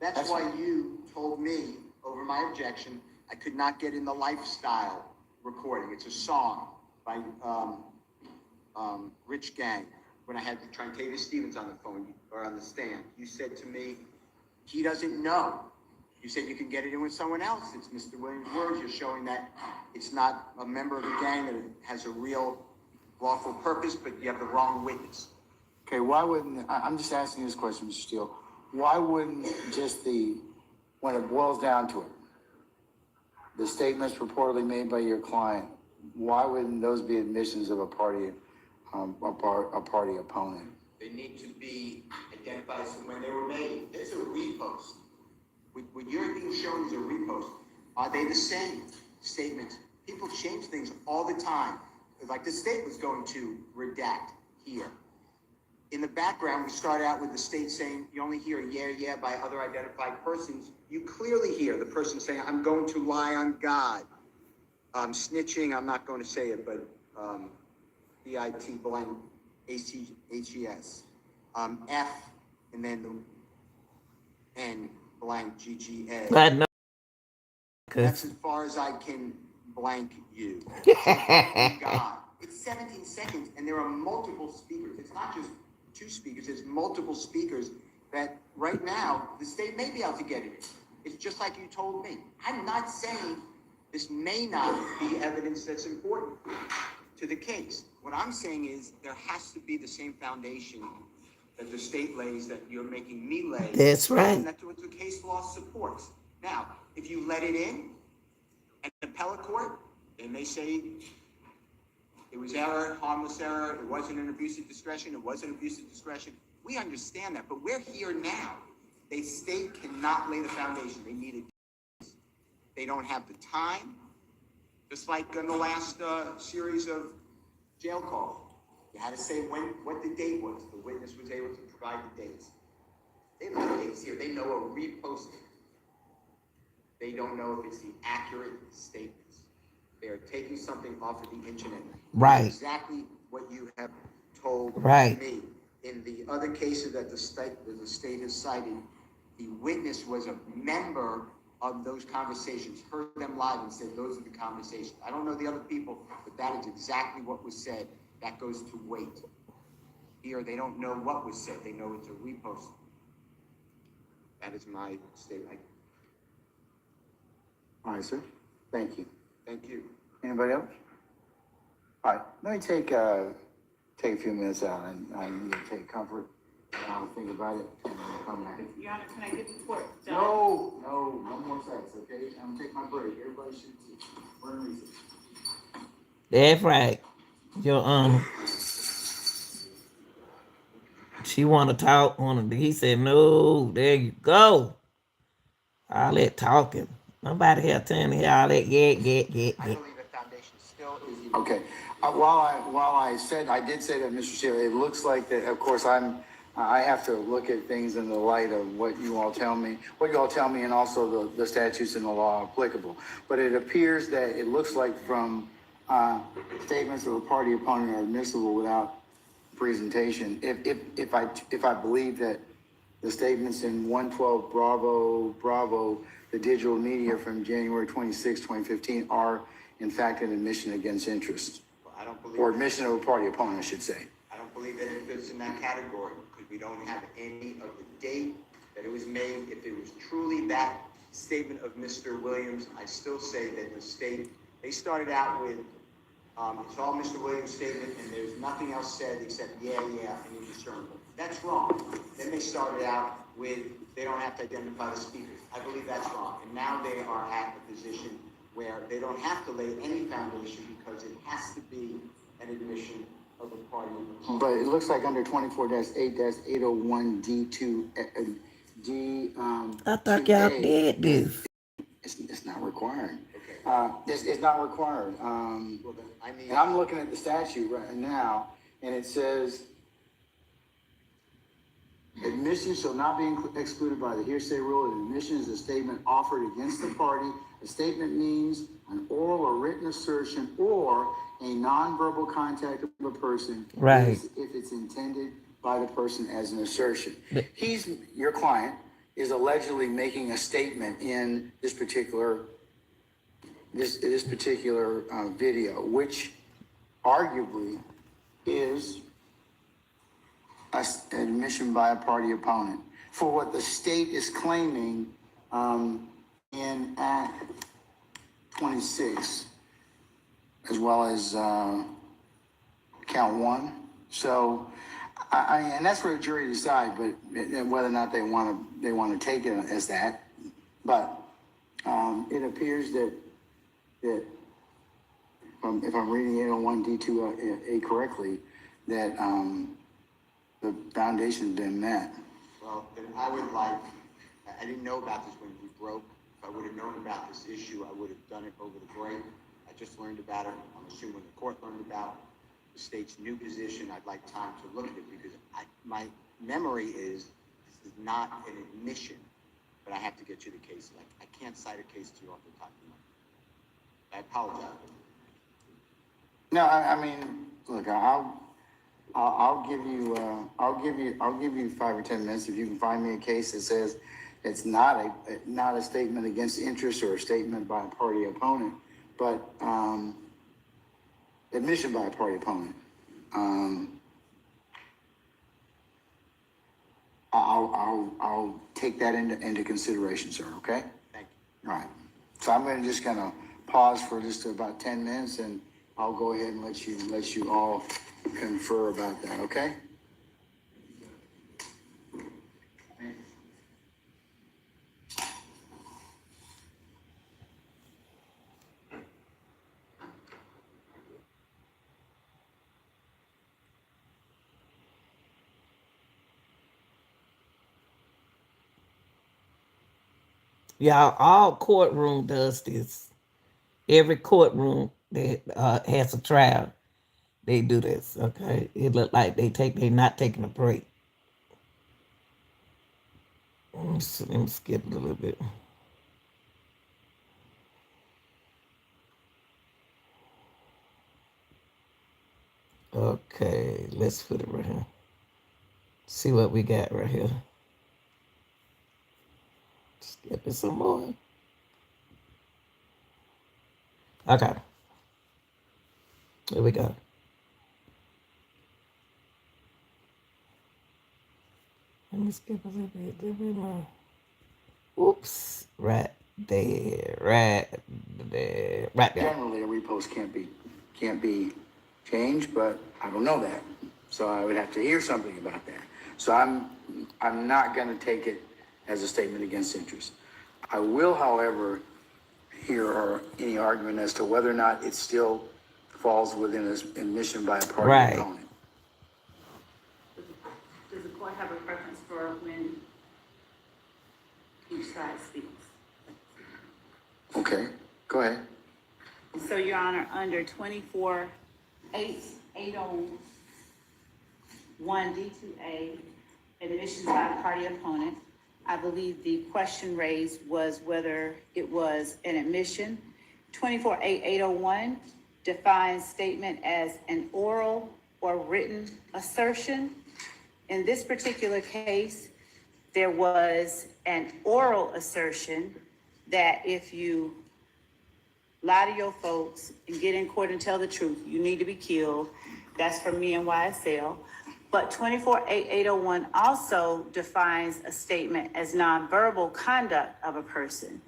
That's why you told me over my objection, I could not get in the lifestyle recording. It's a song by Rich Gang. When I had Trantavia Stevens on the phone or on the stand, you said to me, he doesn't know. You said you can get it in with someone else. It's Mr. Williams' words. You're showing that it's not a member of the gang, that it has a real lawful purpose, but you have the wrong witness. Okay, why wouldn't, I'm just asking this question, Mr. Steele. Why wouldn't just when it boils down to it, the statements reportedly made by your client, why wouldn't those be admissions of a party opponent? They need to be identified as when they were made. It's a repost. What you're being shown is a repost. Are they the same statements? People change things all the time. Like the state was going to redact here. In the background, we start out with the state saying, you only hear yeah by other identified persons. You clearly hear the person saying, I'm going to lie on God. Snitching, I'm not going to say it, but B-I-T blank A-C-H-E-S. F, and then the N blank G-G-A. I know. That's 'Cause as far as I can blank you. So thank God. It's 17 seconds, and there are multiple speakers. It's not just two speakers, it's multiple speakers that right now, the state may be able to get it. It's just like you told me. I'm not saying this may not be evidence that's important to the case. What I'm saying is there has to be the same foundation that the state lays that you're making me lay. That's right. And that's what the case law supports. Now, if you let it in, at the appellate court, they may say it was error, harmless error, it wasn't an abuse of discretion, it wasn't abuse of discretion. We understand that, but we're here now. The state cannot lay the foundation. They need it. They don't have the time, just like in the last series of jail calls. You had to say what the date was. The witness was able to provide the dates. They know the dates here. They know a reposting. They don't know if it's the accurate statements. They are taking something off of the internet. Right. Exactly what you have told Right. me. In the other cases that the state has cited, the witness was a member of those conversations, heard them live and said, those are the conversations. I don't know the other people, but that is exactly what was said. That goes to weight. Here, they don't know what was said. They know it's a repost. That is my statement. All right, sir. Thank you. Thank you. Anybody else? All right, let me take a few minutes out, and I need to take comfort, and I'll think about it, and then I'll come back. Your Honor, can I get the court? No more sex, okay? I'm gonna take my break. Everybody should see. We're in recess. that's right. Your Honor. She wanna talk, he said, no, there you go. All that talking. Nobody have time to hear all that I believe the foundation still is. Okay. While I did say that, Mr. Steele, it looks like that, of course, I have to look at things in the light of what you all tell me, and also the statutes and the law applicable. But it appears that it looks like from, statements of a party opponent are admissible without presentation. If I believe that the statements in 112 Bravo, the digital media from January 26, 2015 are in fact an admission against interest. Well, I don't believe. Or admission of a party opponent, I should say. I don't believe that it fits in that category because we don't have any of the date that it was made. If it was truly that statement of Mr. Williams, I still say that the state, they started out with, it's all Mr. Williams' statement and there's nothing else said except, yeah, and indiscernible. That's wrong. Then they started out with, they don't have to identify the speakers. I believe that's wrong. And now they are at a position where they don't have to lay any foundation because it has to be an admission of a party. But it looks like under 24-8-801 D2, I thought y'all did this. It's not required. Okay. It's not required. Well, then I need. And I'm looking at the statute right now, and it says, admission shall not be excluded by the hearsay rule. An admission is a statement offered against the party. A statement means an oral or written assertion or a nonverbal contact of a person. Right. If it's intended by the person as an assertion. Your client is allegedly making a statement in this particular video, which arguably is an admission by a party opponent for what the state is claiming in Act 26, as well as count 1. So, and that's for the jury to decide, but whether or not they want to take it as that. But it appears that if I'm reading 801 D2A correctly, that the foundation's been met. Well, then I would like, I didn't know about this when we broke. If I would have known about this issue, I would have done it over the break. I just learned about it. I'm assuming the court learned about the state's new position. I'd like time to look at it because my memory is this is not an admission, but I have to get you the case. Like, I can't cite a case to you off the top of my head. I apologize. No, I mean, look, I'll give you 5 or 10 minutes if you can find me a case that says it's not a statement against interest or a statement by a party opponent, but, admission by a party opponent. I'll take that into consideration, sir, okay? Thank All right. So I'm just gonna pause for just about 10 minutes and I'll go ahead and let you all confer about that, okay? Y'all, all courtroom does this. Every courtroom that has a trial, they do this. Okay, it look like they not taking a break. Let me skip a little bit. Okay, let's put it right here. See what we got right here. Skip it some more. Okay. Here we go. Let me skip a little bit more. Oops. Right there. Right there. Right there. Generally, a repost can't be changed, but I don't know that. So I would have to hear something about that. So I'm not gonna take it as a statement against interest. I will, however, hear any argument as to whether or not it still falls within an admission by a party Right. opponent. Does the court have a preference for when each side speaks? Okay, go ahead. So, Your Honor, under 24-801 D2A, admissions by a party opponent, I believe the question raised was whether it was an admission. 24-801 defines statement as an oral or written assertion. In this particular case, there was an oral assertion that if you lie to your folks and get in court and tell the truth, you need to be killed. That's from me and YSL. But 24-801 also defines a statement as nonverbal conduct of a person.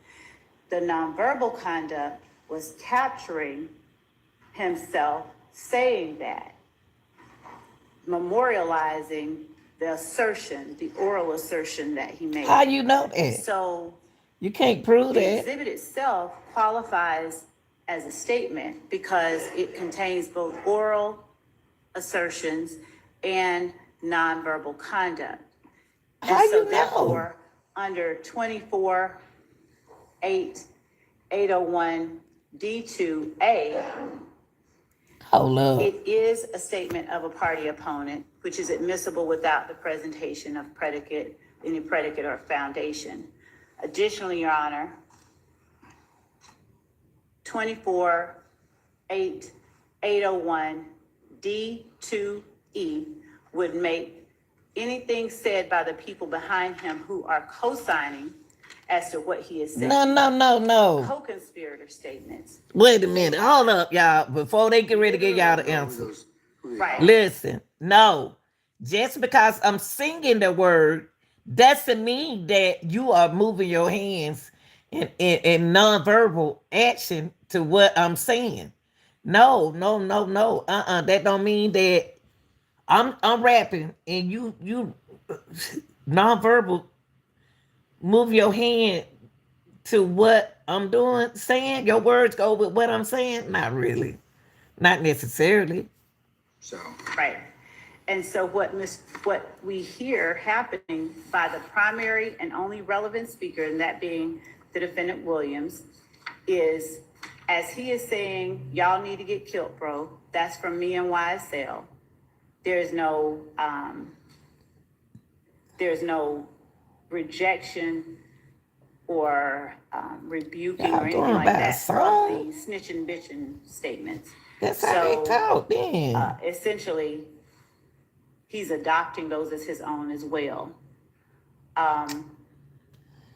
The nonverbal conduct was capturing himself saying that, memorializing the assertion, the oral assertion that he made. How you know that? So You can't prove the that. exhibit itself qualifies as a statement because it contains both oral assertions and nonverbal conduct. How And so you know? therefore, under 24-801 D2A, Hold up. it is a statement of a party opponent, which is admissible without the presentation of any predicate or foundation. Additionally, Your Honor, 24-801 D2E would make anything said by the people behind him who are co-signing as to what he is saying. No. Co-conspirator statements. Wait a minute. Hold up, y'all. Before they get ready to give y'all the answer. Right. Listen, no. Just because I'm singing the word doesn't mean that you are moving your hands in nonverbal action to what I'm saying. No. That don't mean that I'm rapping and you nonverbal move your hand to what I'm doing, saying. Your words go with what I'm saying. Not really. Not necessarily. So. Right. And so what we hear happening by the primary and only relevant speaker, and that being the defendant Williams, is as he is saying, y'all need to get killed, bro. That's from me and YSL. There's no rejection or rebuking or anything like that from the snitching bitching statements. That's how they So, talk then. essentially, he's adopting those as his own as well. Um,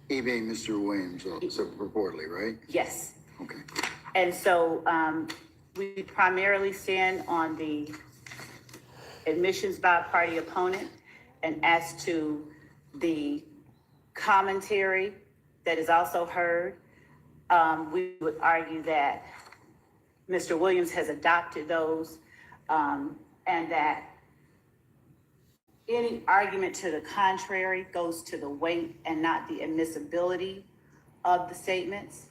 He being Mr. Williams, so purportedly, right? yes. Okay. And so, we primarily stand on the admissions by a party opponent. And as to the commentary that is also heard, we would argue that Mr. Williams has adopted those, and that any argument to the contrary goes to the weight and not the admissibility of the statements.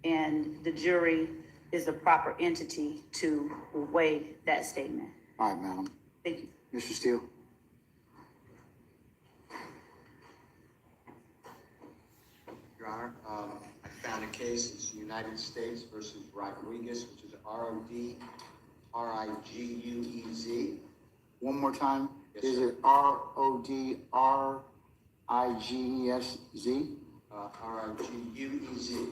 And the jury is the proper entity to weigh that statement. All right, madam. Thank you. Mr. Steele? Your Honor, I found a case, it's United States versus Rodriguez, which is R-O-D-R-I-G-U-E-Z. One more time. Yes, Is sir. it R-O-D-R-I-G-E-S-Z? R-I-G-U-E-Z.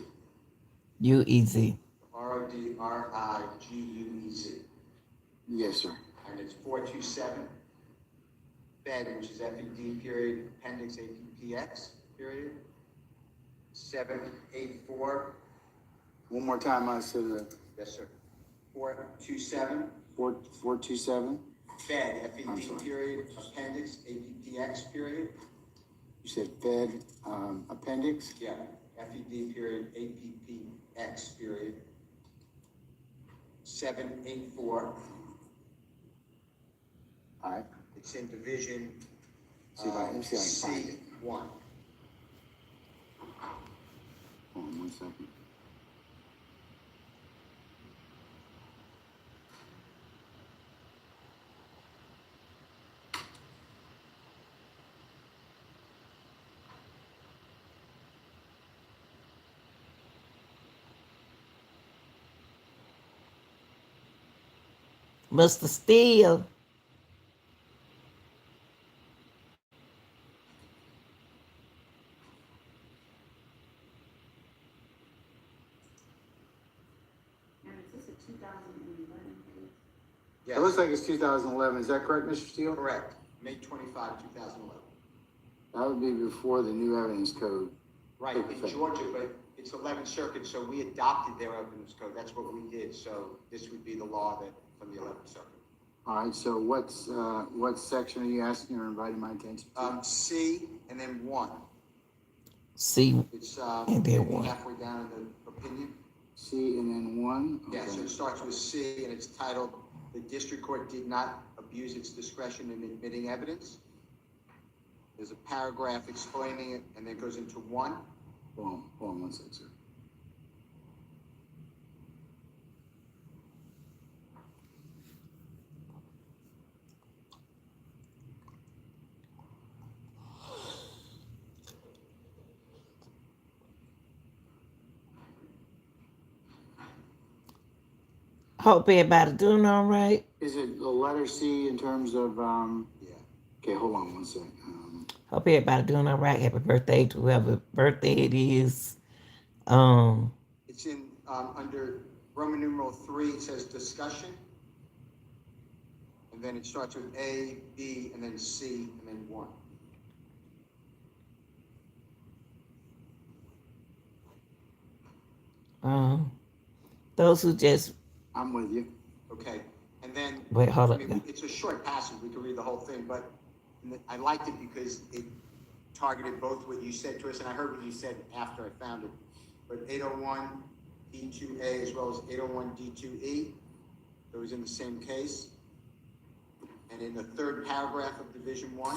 You easy. R-O-D-R-I-G-U-E-Z. Yes, sir. And it's 427, Fed, which is FED period, appendix APPX period, 784, One more time, I said yes, sir, 427, 427. Fed, I'm FED sorry. period, appendix APPX period, You said Fed appendix. yeah, FED period, APPX period, 784. All right. It's in division See if I can find it. C1. Hold on 1 second. Mr. Steele. Yes. It looks like it's 2011. Is that correct, Mr. Steele? Correct, May 25, 2011. That would be before the new evidence code. Right, took in effect. Georgia, but it's 11th Circuit, so we adopted their evidence code. That's what we did. So this would be the law that from the 11th Circuit. All right. So what section are you asking or inviting my attention to? C and then 1. See, It's And then 1. halfway down in the opinion. C and then 1. Yeah, so it starts with C and it's titled, "The District Court did not abuse its discretion in admitting evidence." There's a paragraph explaining it and then it goes into 1. Hold on 1 second, sir. hope everybody doing all right. Is it the letter C in terms of Yeah. Okay, hold on 1 second. Hope everybody doing all right. Happy birthday to whoever birthday it is. It's in, under Roman numeral 3, it says discussion. And then it starts with A, B, and then C, and then 1. Those who just I'm with you. Okay, and then, wait, hold I up. mean, it's a short passage, we could read the whole thing, but I liked it because it targeted both what you said to us, and I heard what you said after I found it. But 801 D2A as well as 801 D2E, those in the same case. And in the third paragraph of Division 1,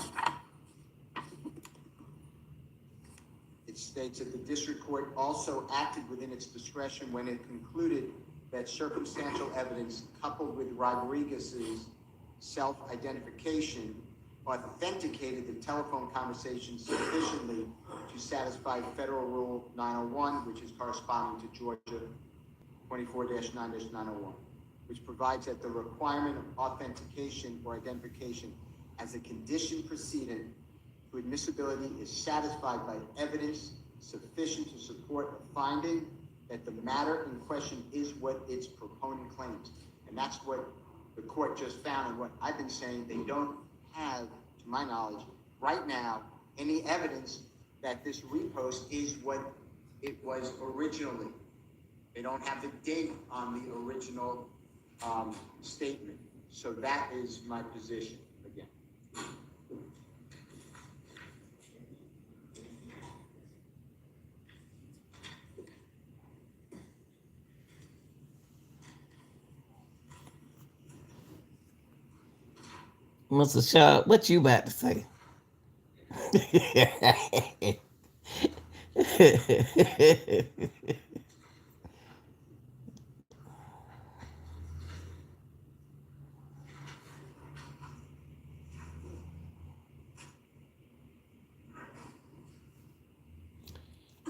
it states that the district court also acted within its discretion when it concluded that circumstantial evidence coupled with Rodriguez's self-identification authenticated the telephone conversation sufficiently to satisfy Federal Rule 901, which is corresponding to Georgia 24-9-901, which provides that the requirement of authentication or identification as a condition precedent to admissibility is satisfied by evidence sufficient to support a finding that the matter in question is what its proponent claims. And that's what the court just found, and what I've been saying, they don't have, to my knowledge, right now, any evidence that this repost is what it was originally. They don't have the date on the original statement. So that is my position again. Mr. Shaw, what you about to say?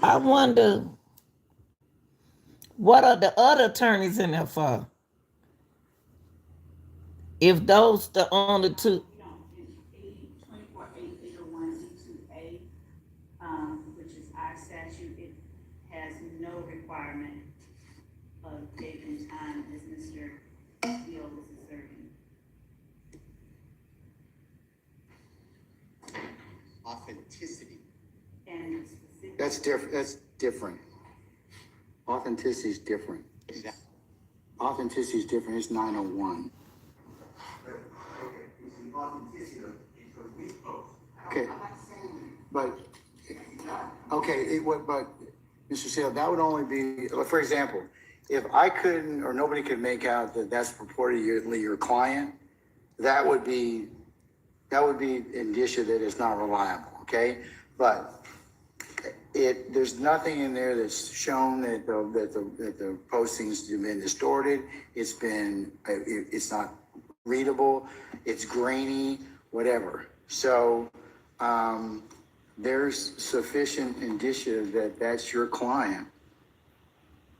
I wonder what are the other attorneys in there for? If those the only two. You know, in 24-801E2A, which is our statute, it has no requirement of date and time as Mr. Steele was asserting. Authenticity. And specifically. That's different. That's different. Authenticity is different. Exactly. Authenticity is different. It's 901. Okay, but okay, but Mr. Sale, that would only be, for example, if I couldn't or nobody could make out that that's purportedly your client, that would be indicia that it's not reliable. Okay, but there's nothing in there that's shown that the postings have been distorted. It's not readable. It's grainy, whatever. So there's sufficient indicia that that's your client.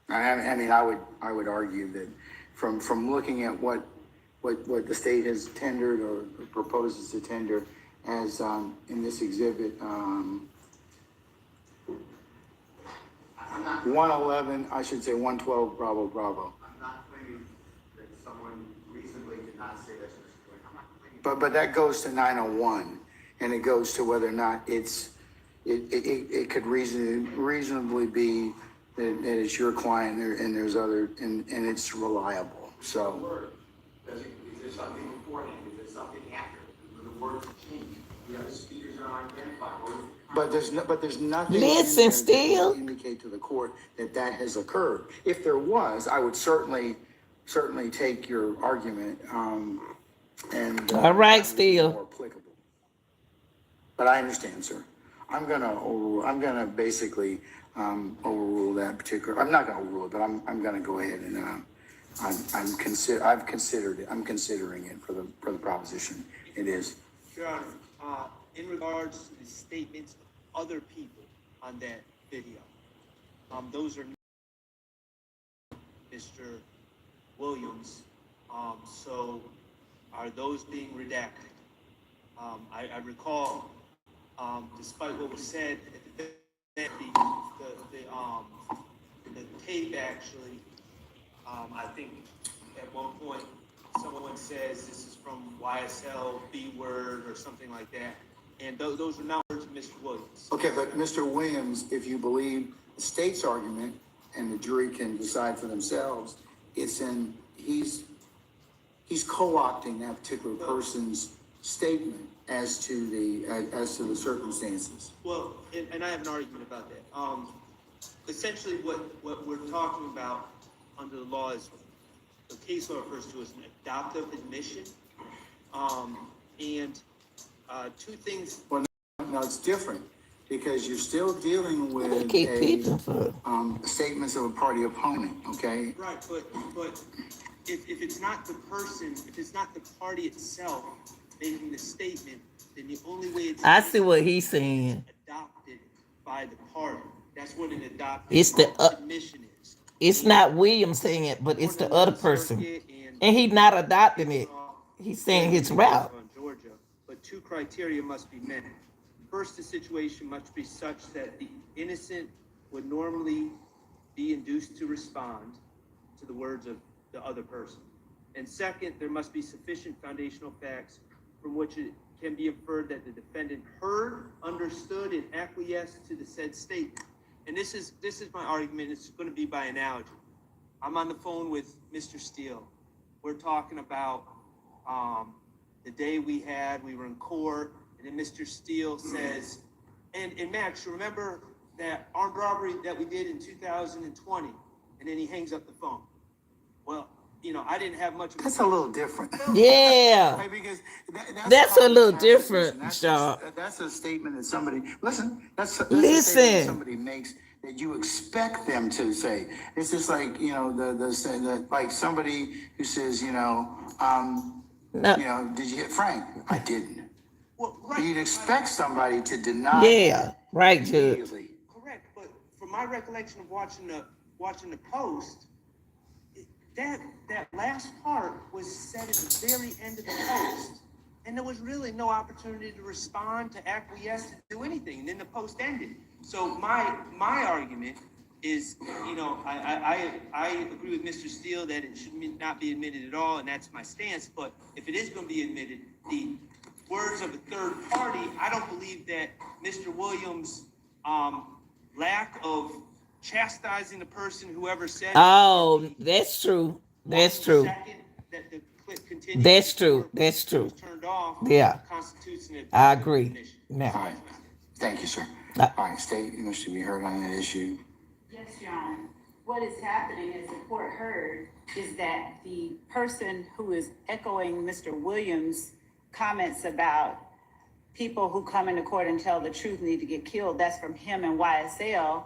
I mean, I would argue that from looking at what the state has tendered or proposes to tender as in this exhibit 111, I should say 112, Bravo. I'm not claiming that someone reasonably did not say that's Mr. Quinn. I'm not claiming. But that goes to 901, and it goes to whether or not it could reasonably be that it's your client and there's other and it's reliable. So. Is there something beforehand? Is there something after? The words change. The other speakers are identified. But there's nothing. Listen, in there still. that would indicate to the court that has occurred. If there was, I would certainly take your argument. And All right, that would be still. more applicable. But I understand, sir. I'm gonna basically overrule that particular. I'm not gonna overrule it, but I'm gonna go ahead and I'm considering it for the proposition. It is. Your Honor, in regards to the statements of other people on that video, those are not Mr. Williams. So are those being redacted? I recall, despite what was said, that the tape actually, I think at one point someone says this is from YSL B word or something like that, and those are not words of Mr. Williams. Okay, but Mr. Williams, if you believe the state's argument, and the jury can decide for themselves, he's co-opting that particular person's statement as to the circumstances. Well, and I have an argument about that. Essentially, what we're talking about under the law is the case law refers to as an adoptive admission, and two things. Well, no, it's different because you're still dealing with Keep peeping for. statements of a party opponent. Okay. Right, but if it's not the person, if it's not the party itself making the statement, then the only way it's I see what he's saying. adopted by the party. That's what an adopted It's the admission is. it's not William saying it, but it's the other person, and he's not adopting it. He's saying his route. On Georgia, but two criteria must be met. First, the situation must be such that the innocent would normally be induced to respond to the words of the other person. And second, there must be sufficient foundational facts from which it can be inferred that the defendant heard, understood, and acquiesced to the said statement. And this is my argument. It's going to be by analogy. I'm on the phone with Mr. Steele. We're talking about the day we were in court, and then Mr. Steele says, and Max, remember that armed robbery that we did in 2020? And then he hangs up the phone. Well, I didn't have much of That's a little different. Yeah. Right, because That's a little conversation. different, That's a statement that somebody, listen, that's a Listen. statement that somebody makes that you expect them to say. It's just like, like somebody who says, No. did you hit Frank? I didn't. Well, right. You'd expect somebody to deny Yeah. Right, Judge. immediately. Correct, but from my recollection of watching the post, that last part was said at the very end of the post, and there was really no opportunity to respond, to acquiesce, to do anything, and then the post ended. So my argument is, I agree with Mr. Steele that it should not be admitted at all, and that's my stance. But if it is going to be admitted, the words of a third party, I don't believe that Mr. Williams' lack of chastising the person, whoever said it. Oh, that's true. That's true. Second, that the clip continued That's before true. That's it true. was turned off. Yeah. Constitutes an I abuse of agree. definition. All Now, right. Thank you, sir. Uh, All right, State, should be heard on that issue. Yes, Your Honor. What is happening, as the court heard, is that the person who is echoing Mr. Williams' comments about people who come into court and tell the truth need to get killed, that's from him and YSL.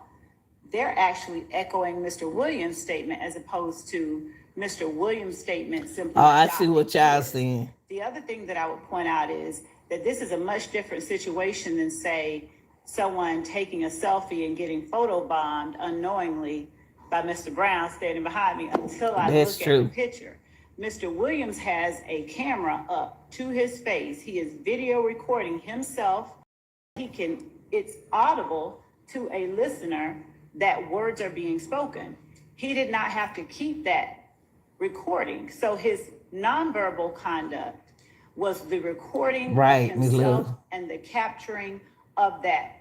They're actually echoing Mr. Williams' statement as opposed to Mr. Williams' statement simply. oh, I see what adopting y'all his. saying. The other thing that I would point out is that this is a much different situation than, say, someone taking a selfie and getting photobombed unknowingly by Mr. Brown standing behind me until I That's look true. at the picture. Mr. Williams has a camera up to his face. He is video recording himself. It's audible to a listener that words are being spoken. He did not have to keep that recording. So his nonverbal conduct was the recording Right, of Ms. himself Love. and the capturing of that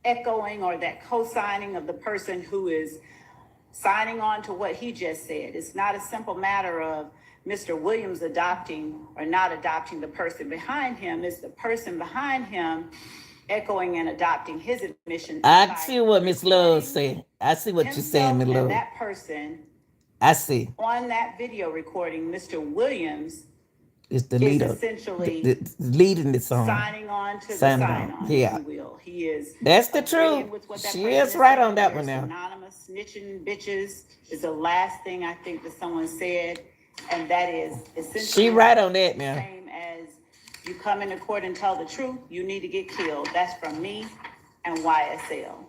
echoing or that co-signing of the person who is signing on to what he just said. It's not a simple matter of Mr. Williams adopting or not adopting the person behind him. It's the person behind him echoing and adopting his admission. I by see what Miss Love recording said. I see what you're himself saying, Miss and Love. that person I see. on that video recording, Mr. Williams It's the is leader. essentially Leading the song. signing on to the Signing sign on, on, yeah. if you will. He is. That's the agreeing truth. with what that She person is right saying. on that one There's now. Anonymous snitching bitches is the last thing I think that someone said, and that is essentially. She right on that the now. Same as you come into court and tell the truth, you need to get killed. That's from me and YSL.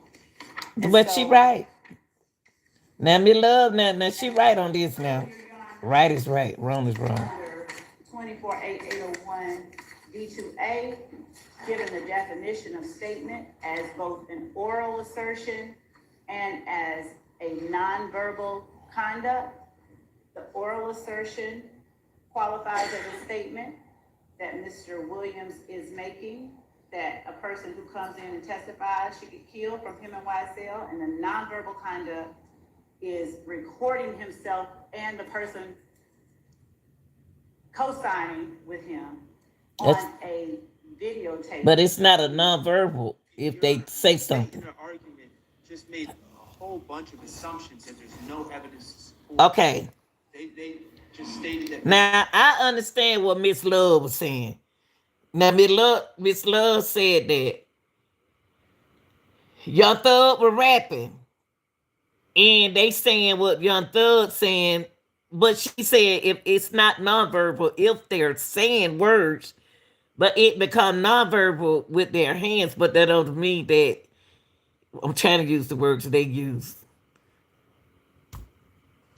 And But she so- right. Now me love now she right on this now. Right is right, wrong is wrong. Under 248801 D2A, given the definition of statement as both an oral assertion and as a nonverbal conduct, the oral assertion qualifies as a statement that Mr. Williams is making, that a person who comes in and testifies should get killed from him and YSL, and the nonverbal conduct is recording himself and the person co-signing with him on That's- a videotape. But it's not a nonverbal if they say something. Your argument just made a whole bunch of assumptions that there's no evidence to support. Okay. They just stated that. Now I understand what Miss Love was saying. Now Miss Love said that Young Thug was rapping. And they saying what Young Thug saying, but she said if it's not nonverbal, if they're saying words, but it become nonverbal with their hands, but that don't mean that I'm trying to use the words they use.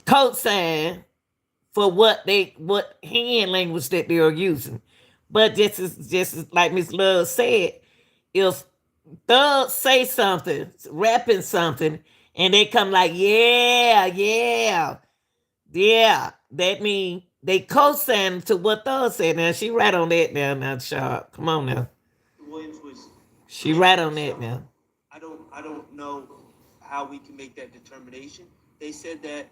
Code sign for what hand language that they are using. But just as like Miss Love said, if Thug say something, rapping something, and they come like, yeah, that mean they co-signed to what Thug said. Now she right on that now, Sharp. Come on now. Williams was. She right on that now. I don't know how we can make that determination. They said that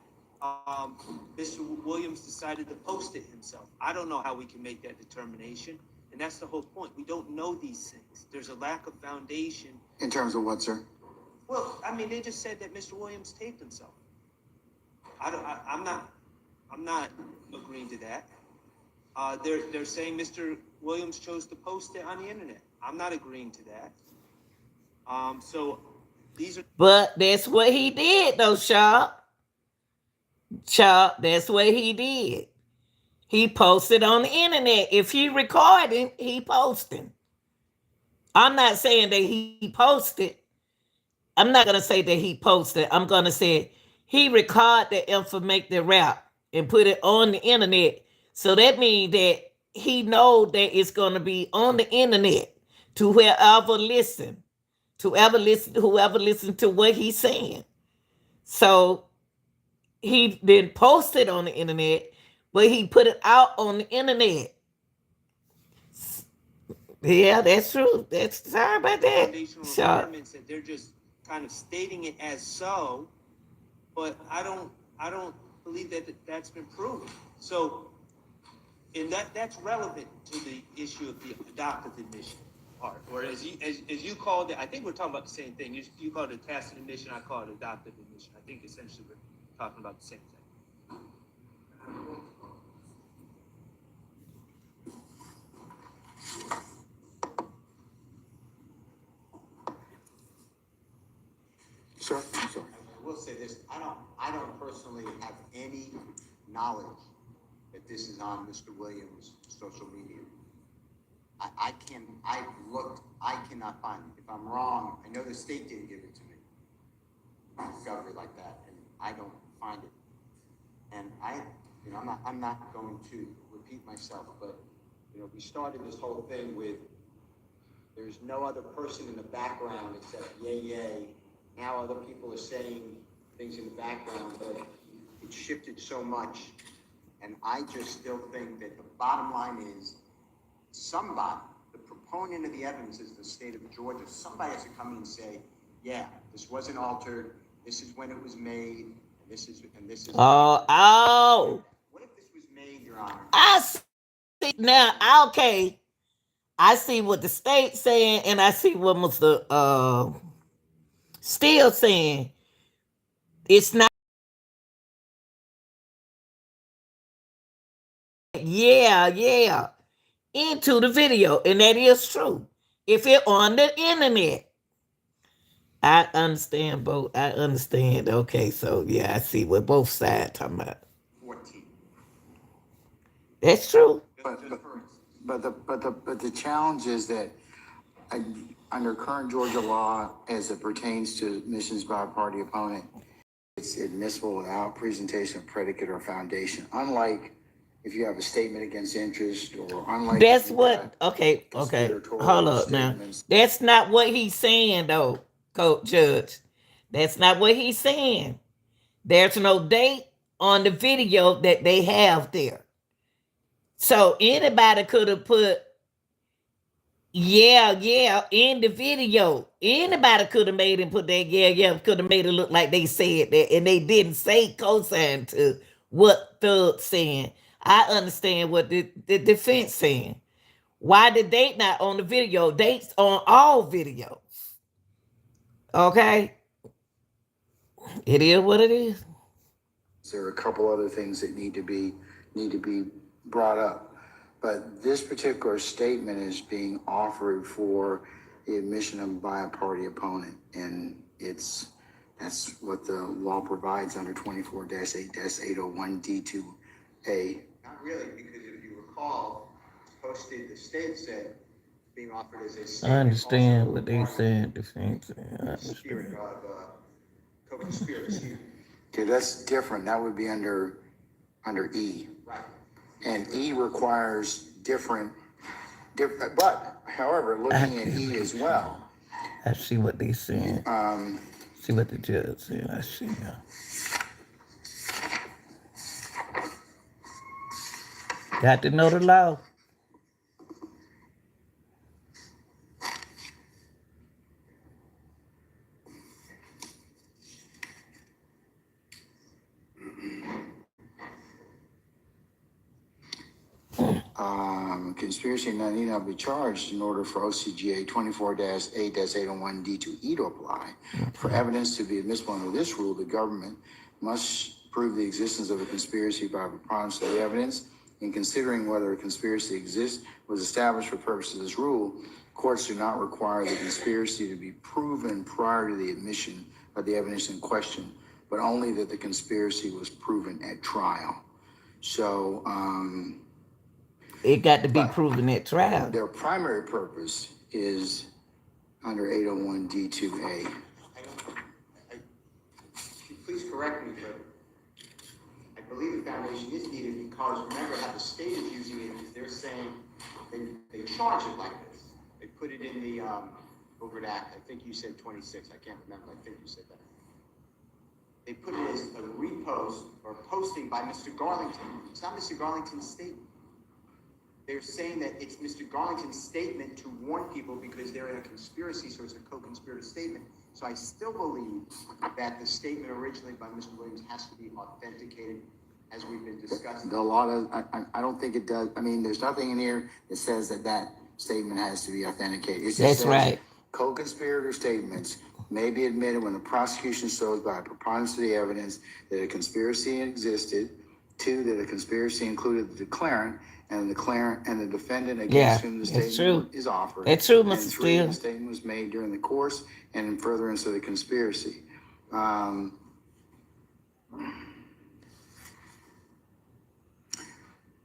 Mr. Williams decided to post it himself. I don't know how we can make that determination, and that's the whole point. We don't know these things. There's a lack of foundation. In terms of what, sir? Well, I mean, they just said that Mr. Williams taped himself. I'm not agreeing to that. They're saying Mr. Williams chose to post it on the internet. I'm not agreeing to that. So these are. But that's what he did, though, Sharp. Sharp, that's what he did. He posted on the internet. If he recording, he posting. I'm not saying that he posted. I'm not gonna say that he posted. I'm gonna say he recorded the information, the rap, and put it on the internet. So that means that he know that it's gonna be on the internet to whoever listen to what he's saying. So he didn't post it on the internet, but he put it out on the internet. Yeah, that's true. Sorry about that. Foundational Sure. requirements that they're just kind of stating it as so, but I don't believe that that's been proven. So, and that's relevant to the issue of the adoptive admission part, or as you called it. I think we're talking about the same thing. You called it tacit admission. I call it adoptive admission. I think essentially we're talking about the same thing. Sir, I'm sorry. I will say this, I don't personally have any knowledge that this is on Mr. Williams' social media. I've looked, I cannot find it. If I'm wrong, I know the state didn't give it to me. Discovery like that, and I don't find it. And I'm not going to repeat myself, but, we started this whole thing with, there's no other person in the background except yay. Now other people are saying things in the background, but it shifted so much. And I just still think that the bottom line is somebody, the proponent of the evidence is the state of Georgia, somebody has to come in and say, yeah, this wasn't altered, this is when it was made, and this is. Oh. What if this was made, Your Honor? I see now, okay. I see what the state's saying, and I see what Mr. Still saying. It's not. Yeah. Into the video, and that is true. If it on the internet, I understand both. I understand. Okay, so yeah, I see what both sides talking about. 14. That's true. But the challenge is that under current Georgia law, as it pertains to admissions by a party opponent, it's admissible without presentation of predicate or foundation. Unlike if you have a statement against interest, or unlike That's what. Okay. Hold up now. That's not what he's saying, though, Coach Judge. That's not what he's saying. There's no date on the video that they have there. So anybody could have put, yeah, in the video. Anybody could have made him put that, could have made it look like they said that, and they didn't say cosign to what Thug saying. I understand what the defense saying. Why the date not on the video? Dates on all videos. Okay? It is what it is. There are a couple other things that need to be brought up. But this particular statement is being offered for the admission of by a party opponent. And that's what the law provides under 24-8-801D2A. Not really, because if you recall, posted, the state said being offered as a I statement. understand what they said. Defense. I Spirit understand. of co-conspiracy. Okay, that's different. That would be under E. Right. And E requires different, but however, looking at E as well. I see what they saying. See what the judge said. I see now. Got to know the law. Conspiracy not need not be charged in order for OCGA 24-8-801 D2E to apply. For evidence to be admissible under this rule, the government must prove the existence of a conspiracy by preponderance of the evidence. In considering whether a conspiracy exists was established for purposes of this rule, courts do not require the conspiracy to be proven prior to the admission of the evidence in question, but only that the conspiracy was proven at trial. So, It got to be But- proven at trial. their primary purpose is under 801 D2A. Please correct me, but I believe the foundation is needed because remember how the state is using it is they're saying they charge it like this. They put it in the overt act. I think you said 26. I can't remember. I think you said that. They put it as a repost or posting by Mr. Garlington. It's not Mr. Garlington's statement. They're saying that it's Mr. Garlington's statement to warn people because they're in a conspiracy, so it's a co-conspirator statement. So I still believe that the statement originally by Mr. Williams has to be authenticated, as we've been discussing. The law does, I don't think it does. I mean, there's nothing in here that says that statement has to be authenticated. It just That's says right. Co-conspirator statements may be admitted when the prosecution shows by preponderance of the evidence that a conspiracy existed, 2, that a conspiracy included the declarant, and the declarant and the defendant against whom the that's statement true. is offered. That's true, And Mr. 3, Steele. the statement was made during the course and in furtherance of the conspiracy.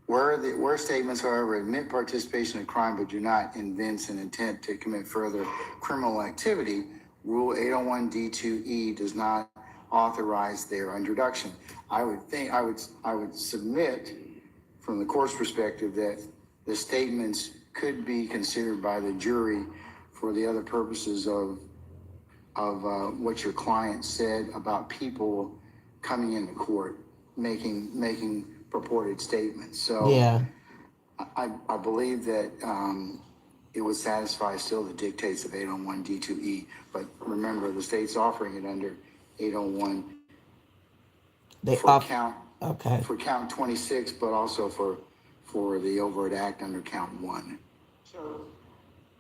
Where statements, however, admit participation in crime but do not evince an intent to commit further criminal activity, Rule 801 D2E does not authorize their introduction. I would submit from the court's perspective that the statements could be considered by the jury for the other purposes of what your client said about people coming into court, making purported statements. So Yeah. I believe that it would satisfy still the dictates of 801 D2E, but remember the state's offering it under 801 They for off. count Okay. for count 26, but also for the overt act under count 1. So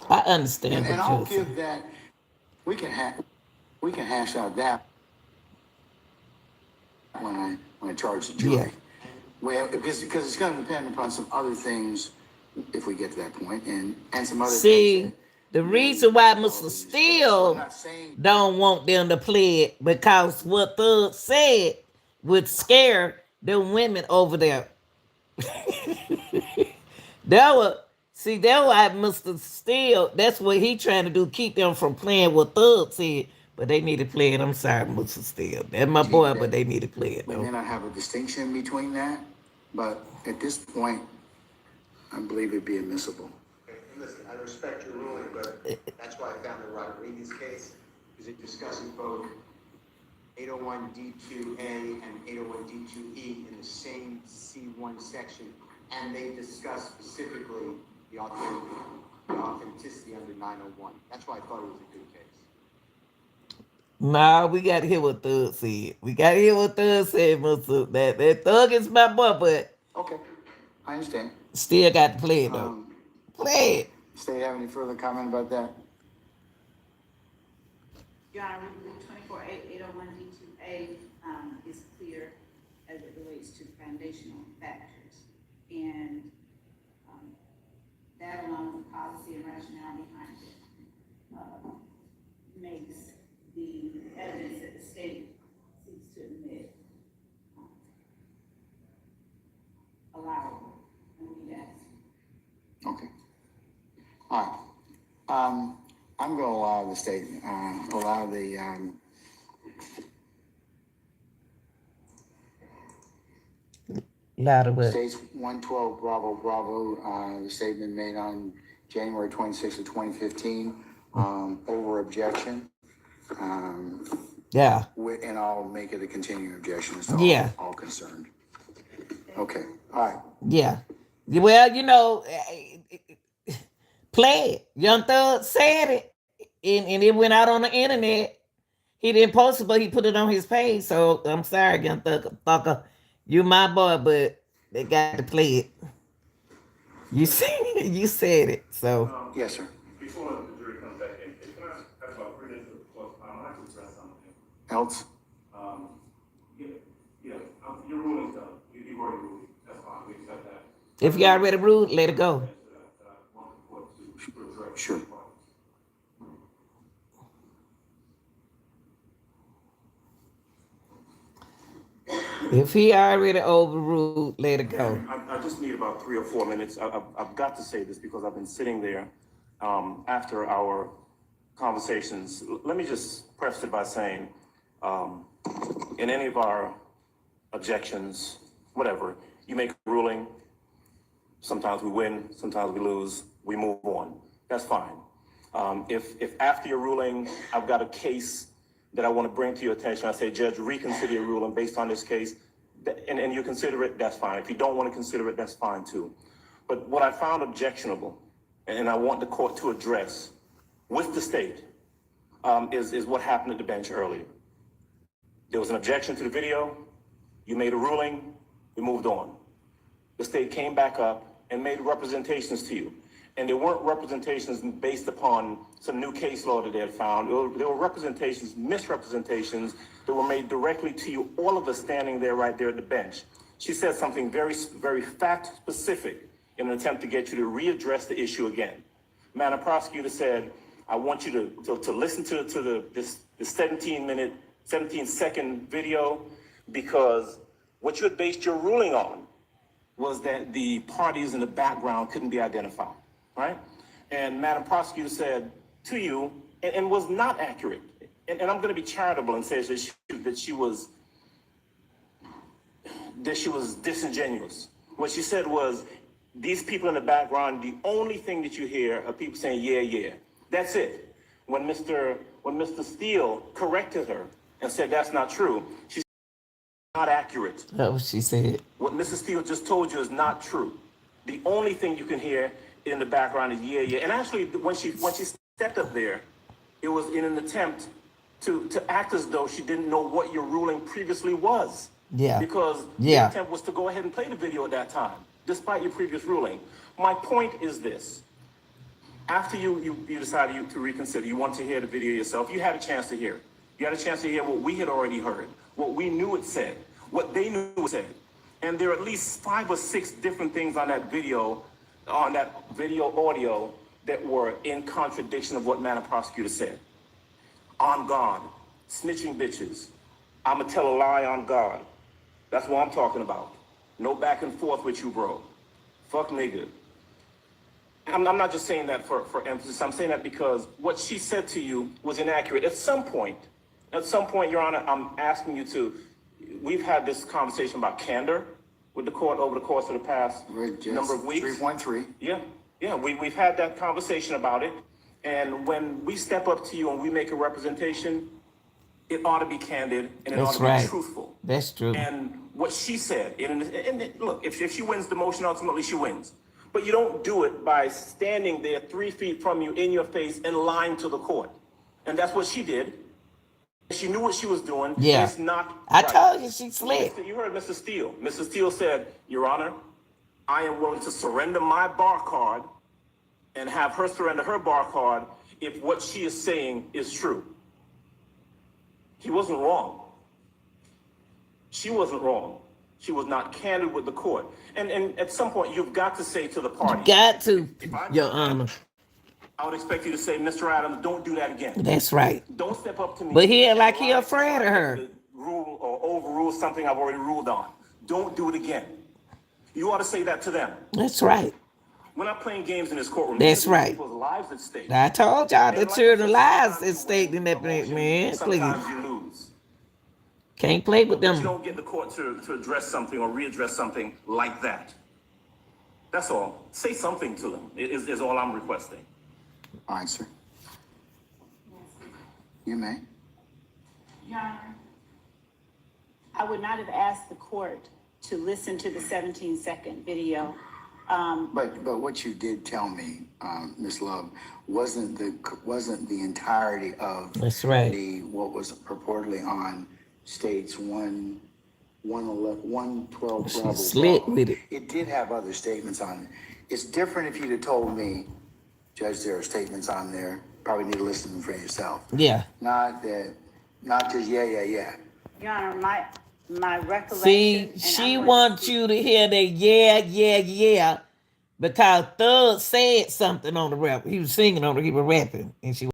I understand And what I'll you're saying. give that. We can hash out that when I charge the jury. Yeah. Well, because it's going to depend upon some other things if we get to that point, and some other See, things. the reason why Mr. I'm Steele not saying don't want them to play it because what Thug said would scare them women over there. That why Mr. Steele, that's what he trying to do, keep them from playing what Thug said. But they need to play it. I'm sorry, Mr. Steele. That's my boy, but they need to play it we may though. not have a distinction between that, but at this point, I believe it'd be admissible. okay, and listen, I respect your ruling, but that's why I found the Rodriguez case, because it discusses both 801 D2A and 801 D2E in the same C1 section, and they discuss specifically the authenticity under 901. That's why I thought it was a good case. Nah, we got to hear what Thug said. We got to hear what Thug said, Mr. That Thug is my boy, but Okay, I understand. still got to play it though. Play it. State have any further comment about that? Your Honor, Rule 24-801 D2A is clear as it relates to foundational factors. And that along with policy and rationale behind it makes the evidence that the state seeks to admit allowable. And we ask. Okay. All right. I'm going to allow the state, allow the, Louder what? state's 112 Bravo Bravo, the statement made on January 26th of 2015, over objection. Yeah. And I'll make it a continuing objection as to Yeah. all concerned. Okay, all right. Yeah. Well, play it. Young Thug said it, and it went out on the internet. He didn't post it, but he put it on his page. So I'm sorry, Young Thugger. You my boy, but they got to play it. You said it. You said it. So Yes, sir. Before the jury comes back in, can I ask about credentials? Well, I'd like to address something. Else? Um, yeah, yeah, your ruling's done. You've already ruled. That's fine. We accept that. if you already ruled, let it go. That I want the court to address. Sure. If he already overruled, let it go. I just need about 3 or 4 minutes. I've got to say this because I've been sitting there after our conversations. Let me just preface it by saying, in any of our objections, whatever, you make a ruling. Sometimes we win, sometimes we lose. We move on. That's fine. If after your ruling, I've got a case that I want to bring to your attention, I say, Judge, reconsider your ruling based on this case, and you consider it, that's fine. If you don't want to consider it, that's fine too. But what I found objectionable, and I want the court to address with the state, is what happened at the bench earlier. There was an objection to the video, you made a ruling, we moved on. The state came back up and made representations to you. And there weren't representations based upon some new case law that they had found. There were representations, misrepresentations that were made directly to you, all of us standing there right there at the bench. She said something very, very fact specific in an attempt to get you to readdress the issue again. Madam Prosecutor said, I want you to listen to the 17-second video, because what you had based your ruling on was that the parties in the background couldn't be identified, right? And Madam Prosecutor said to you, and was not accurate, and I'm going to be charitable and say that she was disingenuous. What she said was, these people in the background, the only thing that you hear are people saying, yeah, yeah. That's it. When Mr. Steele corrected her and said that's not true, she said not accurate. That's what she said. What Mrs. Steele just told you is not true. The only thing you can hear in the background is yeah, yeah. And actually, when she stepped up there, it was in an attempt to act as though she didn't know what your ruling previously was. Yeah. Because the attempt was to go ahead and play the video at that time, despite your previous ruling. My point is this. After you decided to reconsider, you want to hear the video yourself, you had a chance to hear it. You had a chance to hear what we had already heard, what we knew it said, what they knew it said. And there are at least 5 or 6 different things on that video audio that were in contradiction of what Madam Prosecutor said. On God, snitching bitches. I'ma tell a lie on God. That's what I'm talking about. No back and forth with you, bro. Fuck nigga. I'm not just saying that for emphasis. I'm saying that because what she said to you was inaccurate. At some point, Your Honor, I'm asking you to, we've had this conversation about candor with the court over the course of the past number of weeks. 3.3. Yeah, we've had that conversation about it. And when we step up to you and we make a representation, it ought to be candid and it ought to be truthful. That's true. And what she said, and look, if she wins the motion, ultimately she wins. But you don't do it by standing there 3 feet from you in your face and lying to the court. And that's what she did. She knew what she was doing. Yeah. It's not I right. told you she slick. You heard Mr. Steele. Mr. Steele said, Your Honor, I am willing to surrender my bar card and have her surrender her bar card if what she is saying is true. He wasn't wrong. She wasn't wrong. She was not candid with the court. And at some point, you've got to say to the party. You got to, If I Your Honor. I would expect you to say, Mr. Adams, don't do that again. That's right. Don't step up to me. But he like he and afraid of her. to rule or overrule something I've already ruled on. Don't do it again. You ought to say that to them. That's right. We're not playing games in this courtroom. That's These are right. People's lives at stake. I told y'all the And children's lives sometimes at stake in that you win, man. Please. sometimes you lose. Can't play with But you them. don't get the court to address something or readdress something like that. That's all. Say something to them is all I'm requesting. All right, sir. You may. Your Honor, I would not have asked the court to listen to the 17-second video But what you did tell me, Ms. Love, wasn't the entirety of That's right. what was purportedly on states 112 She level slick law. with it. It did have other statements on it. It's different if you'd have told me, Judge, there are statements on there. Probably need to listen to them for yourself. Yeah. Not just yeah. Your Honor, my recollection. See, and she I'm going to wants speak- you to hear that yeah, because Thug said something on the rap. He was singing on it, he was rapping, and she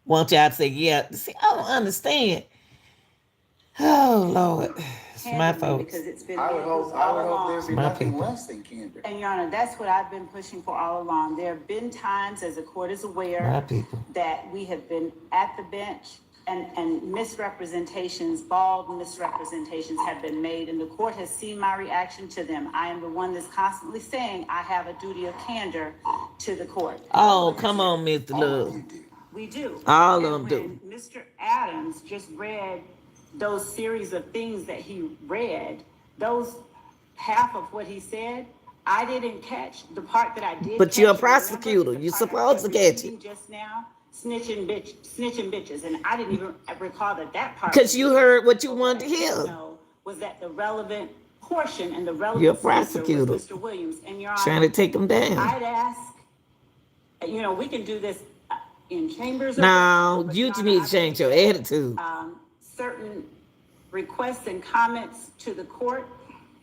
want y'all to say yeah. See, I don't understand. Oh Lord, it's my candidly, fault. because it's been I would vehicles hope all there'd along. be My nothing people. less than candor. And Your Honor, that's what I've been pushing for all along. There have been times, as the court is My aware, people. that we have been at the bench and misrepresentations, bald misrepresentations have been made, and the court has seen my reaction to them. I am the one that's constantly saying I have a duty of candor to the court. Oh, come on, Mr. All Love. of you do. We do. All of And them do. when Mr. Adams just read those series of things that he read, those half of what he said, I didn't catch the part that I did. But you're a catch, remember, prosecutor. the You're part I supposed to kept catch it. repeating just now, snitching bitches, and I didn't even recall that part. Because you heard what you But wanted to I did hear. know was that the relevant portion and the relevant You're a censor prosecutor. was Mr. Williams. And Your Honor, Trying to take them down. I'd ask, we can do this in chambers. No, but you Your just Honor, need I to change your believe that, attitude. certain requests and comments to the court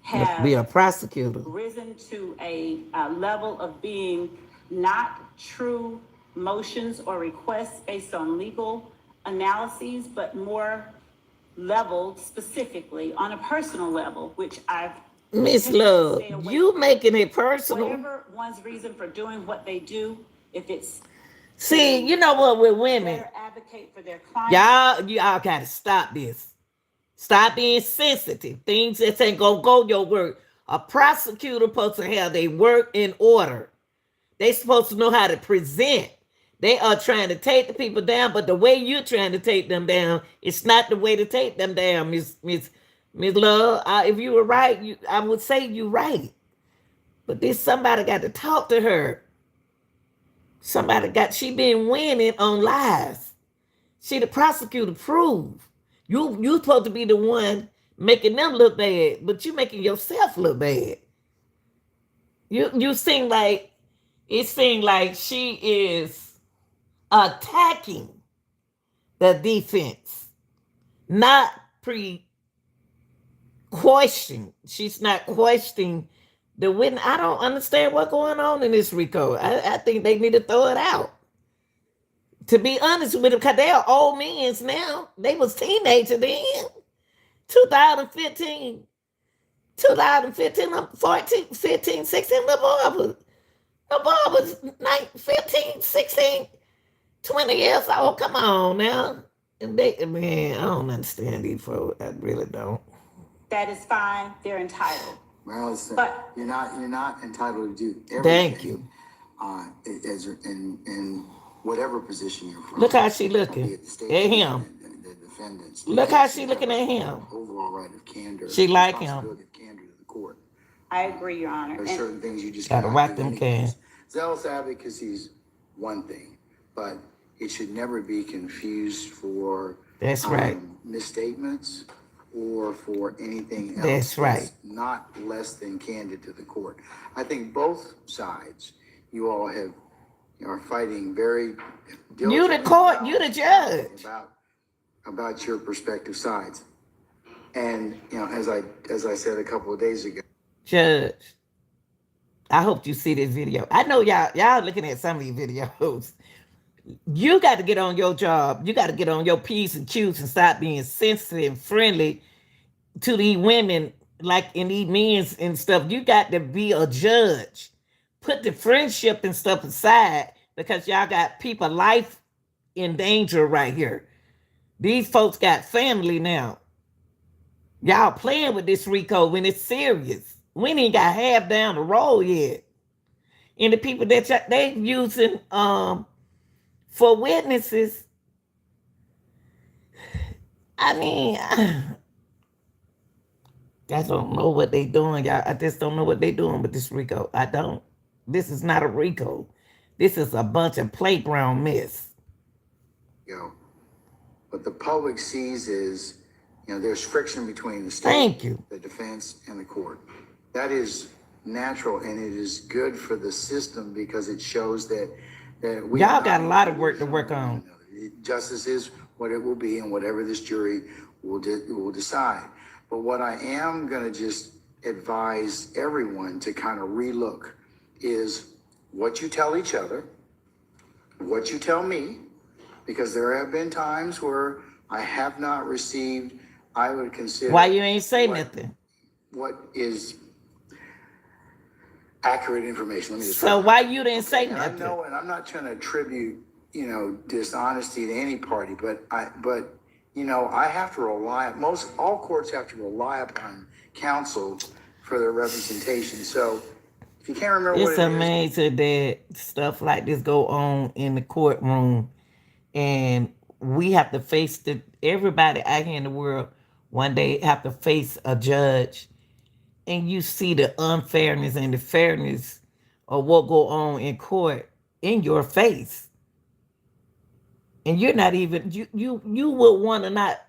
have Be a prosecutor. risen to a level of being not true motions or requests based on legal analyses, but more leveled specifically on a personal level, which I've Miss attempted to Love, stay away you from. making it personal. Whatever one's reason for doing what they do, if it's See, you know what, with women, better advocate for their client. y'all gotta stop this. Stop being sensitive. Things that ain't gonna go your work. A prosecutor supposed to have their work in order. They supposed to know how to present. They are trying to take the people down, but the way you're trying to take them down, it's not the way to take them down, Miss Love. If you were right, I would say you right. But this somebody got to talk to her. She been winning on lies. She the prosecutor proved. You supposed to be the one making them look bad, but you making yourself look bad. You seem like she is attacking the defense, not question. She's not questioning the witness. I don't understand what's going on in this RICO. I think they need to throw it out. To be honest with them, because they are old men now. They was teenagers then. 2015, I'm 14, 15, 16, the boy was 15, 16, 20 years old. Come on now. And man, I don't understand these folks. I really don't. That is fine. They're entitled. Well, listen, But- you're not entitled to do everything. Thank you. As in whatever position you're from. Look how she Be looking it the state at him. the defendants. Look how she looking at him. Overall right of candor. She like him. responsibility of candor to the court. I agree, Your Honor. There's And- certain things you just Gotta cannot rock do them anyways. can. Zealous advocacy is one thing, but it should never be confused for That's right. misstatements or for anything else. That's right. Not less than candid to the court. I think both sides, you all are fighting very diligently. You the court, you the judge. About your prospective sides. And, as I said a couple of days ago, Judge, I hope you see this video. I know y'all looking at some of these videos. You got to get on your job. You got to get on your P's and Q's and stop being sensitive and friendly to these women, like in these men's and stuff. You got to be a judge. Put the friendship and stuff aside, because y'all got people life in danger right here. These folks got family now. Y'all playing with this RICO when it's serious. We ain't got half down the road yet. And the people that they using for witnesses, I mean, I don't know what they doing, y'all. I just don't know what they doing with this RICO. I don't. This is not a RICO. This is a bunch of playground mess. You know, what the public sees is, there's friction between the state, Thank you. the defense, and the court. That is natural, and it is good for the system because it shows that we Y'all are got a not lot in of work to collusion work with one on. another. Justice is what it will be, and whatever this jury will decide. But what I am going to just advise everyone to kind of relook is what you tell each other, what you tell me, because there have been times where I have not received, I would consider. Why you ain't say what- nothing? What is accurate information? Let me just. So why you didn't say And I nothing? know, and I'm not trying to attribute, dishonesty to any party, but I have to rely, all courts have to rely upon counsel for their representation. So if you can't remember what It's it is, amazing that stuff like this go on in the courtroom, and we have to face everybody out here in the world one day have to face a judge, and you see the unfairness and the fairness of what go on in court in your face, and you're not even you would want to not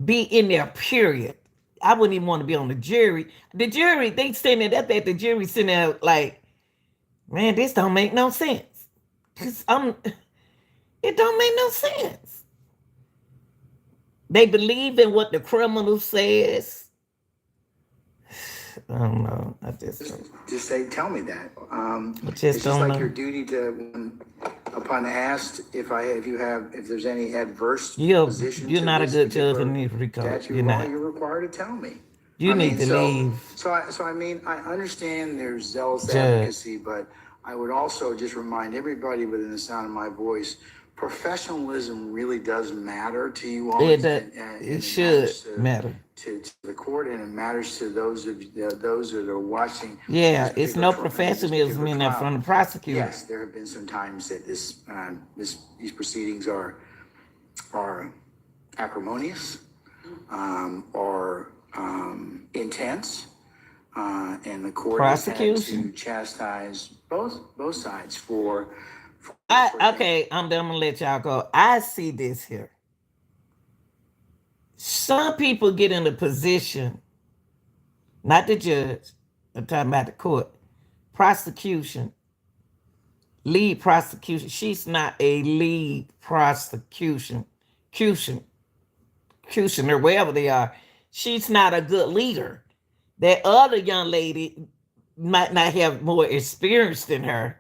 be in there, period. I wouldn't even want to be on the jury. The jury, they standing up there, the jury sitting there like, man, this don't make no sense. It don't make no sense. They believe in what the criminal says. I don't know. I just say, tell me that. just It's just don't like know. your duty to, upon asked if there's any adverse You're position to not a this good judge particular in this, Rico. statute You're law, not. you're required to tell me. You need to leave. So I mean, I understand there's zealous Judge. advocacy, but I would also just remind everybody within the sound of my voice, professionalism really does matter to you all. It should matter. To the court, and it matters to those that are watching. Yeah, this it's no particular professionalism in there trial. from the prosecutor. Yes, there have been some times that these proceedings are acrimonious, or intense, and the court has had Prosecution. to chastise both sides for. Okay, I'm gonna let y'all go. I see this here. Some people get in a position, not the judge, I'm talking about the court, prosecution, lead prosecution. She's not a lead prosecution, or wherever they are. She's not a good leader. That other young lady might not have more experience than her.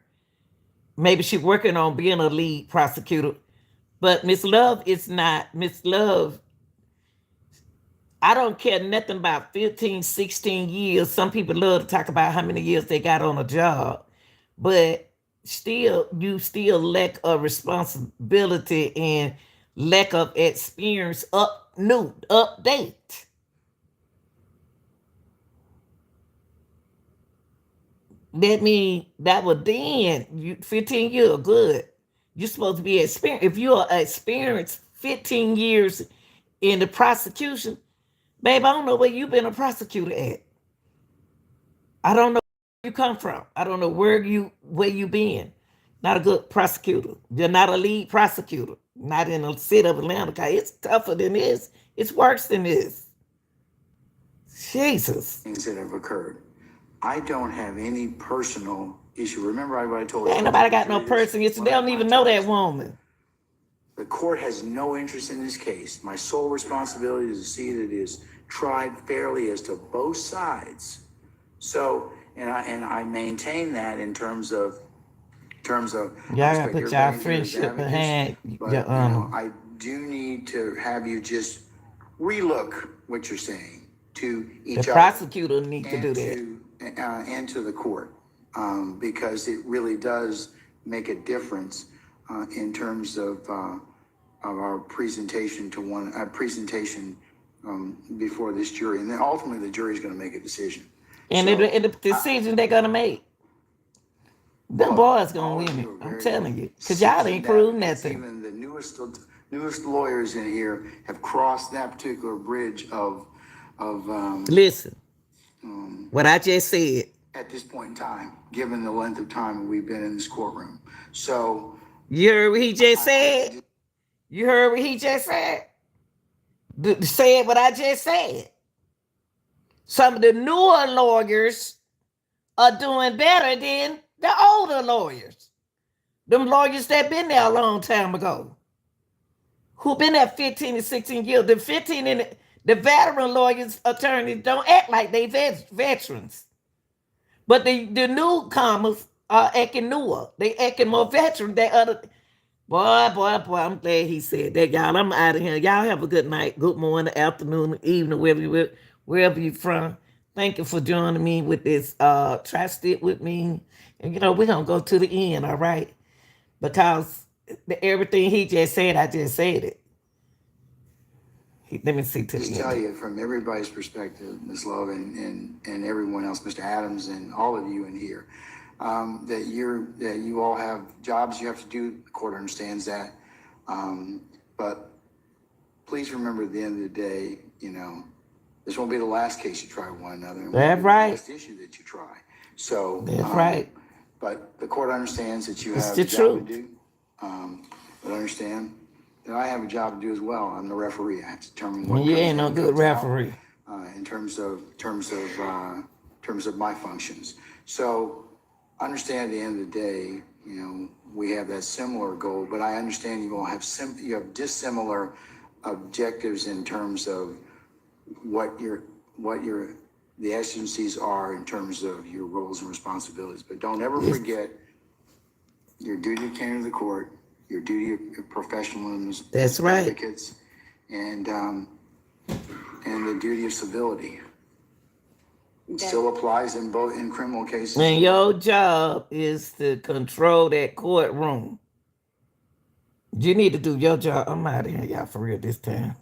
Maybe she's working on being a lead prosecutor. But Miss Love is not. Miss Love, I don't care nothing about 15, 16 years. Some people love to talk about how many years they got on a job. But you still lack of responsibility and lack of experience update. That means that was then, 15 years, good. You're supposed to be experienced. If you're experienced 15 years in the prosecution, babe, I don't know where you've been a prosecutor at. I don't know where you come from. I don't know where you been. Not a good prosecutor. You're not a lead prosecutor. Not in the city of Atlanta. It's tougher than this. It's worse than this. Jesus. Things that have occurred. I don't have any personal issue. Remember what I told you. Ain't nobody got no person. They don't even know that woman. The court has no interest in this case. My sole responsibility is to see that it is tried fairly as to both sides. So, and I maintain that in terms of. Y'all gotta put y'all friendship behind your I do need to have you just relook what you're saying to each other. The prosecutor need to do that. And to the court, because it really does make a difference in terms of our presentation before this jury, and then ultimately the jury is going to make a decision. And the decision they're gonna make, them boys gonna win it. I'm telling you, because y'all ain't proved nothing. Even the newest lawyers in here have crossed that particular bridge of Listen, what I just said. at this point in time, given the length of time we've been in this courtroom. So You heard what he just said? You heard what he just said? Said what I just said. Some of the newer lawyers are doing better than the older lawyers. Them lawyers that been there a long time ago. Who been there 15 and 16 years. The 15 and the veteran lawyers, attorneys don't act like they veterans. But the newcomers are acting newer. They acting more veteran than other. Boy, I'm glad he said that, y'all. I'm out of here. Y'all have a good night, good morning, afternoon, evening, wherever you're from. Thank you for joining me with this. Try stick with me. And, we're going to go to the end, all right? Because everything he just said, I just said it. Let me see to just the tell end. you from everybody's perspective, Ms. Love, and everyone else, Mr. Adams, and all of you in here, that you all have jobs you have to do. The court understands that, but please remember, at the end of the day, this won't be the last case you try with one another. And That's right. The last issue that you try. So That's right. But the court understands that you It's have the a job truth. to do. But understand that I have a job to do as well. I'm the referee. I have to determine what You comes ain't in no and good comes out, referee. in terms of my functions. So understand, at the end of the day, we have that similar goal, but I understand you all have dissimilar objectives in terms of what the exigencies are in terms of your roles and responsibilities. But don't ever forget your duty of candor to the court, your duty of professionalism That's as right. advocates, and the duty of civility still applies in criminal cases. And your job is to control that courtroom. You need to do your job. I'm out of here, y'all, for real this time.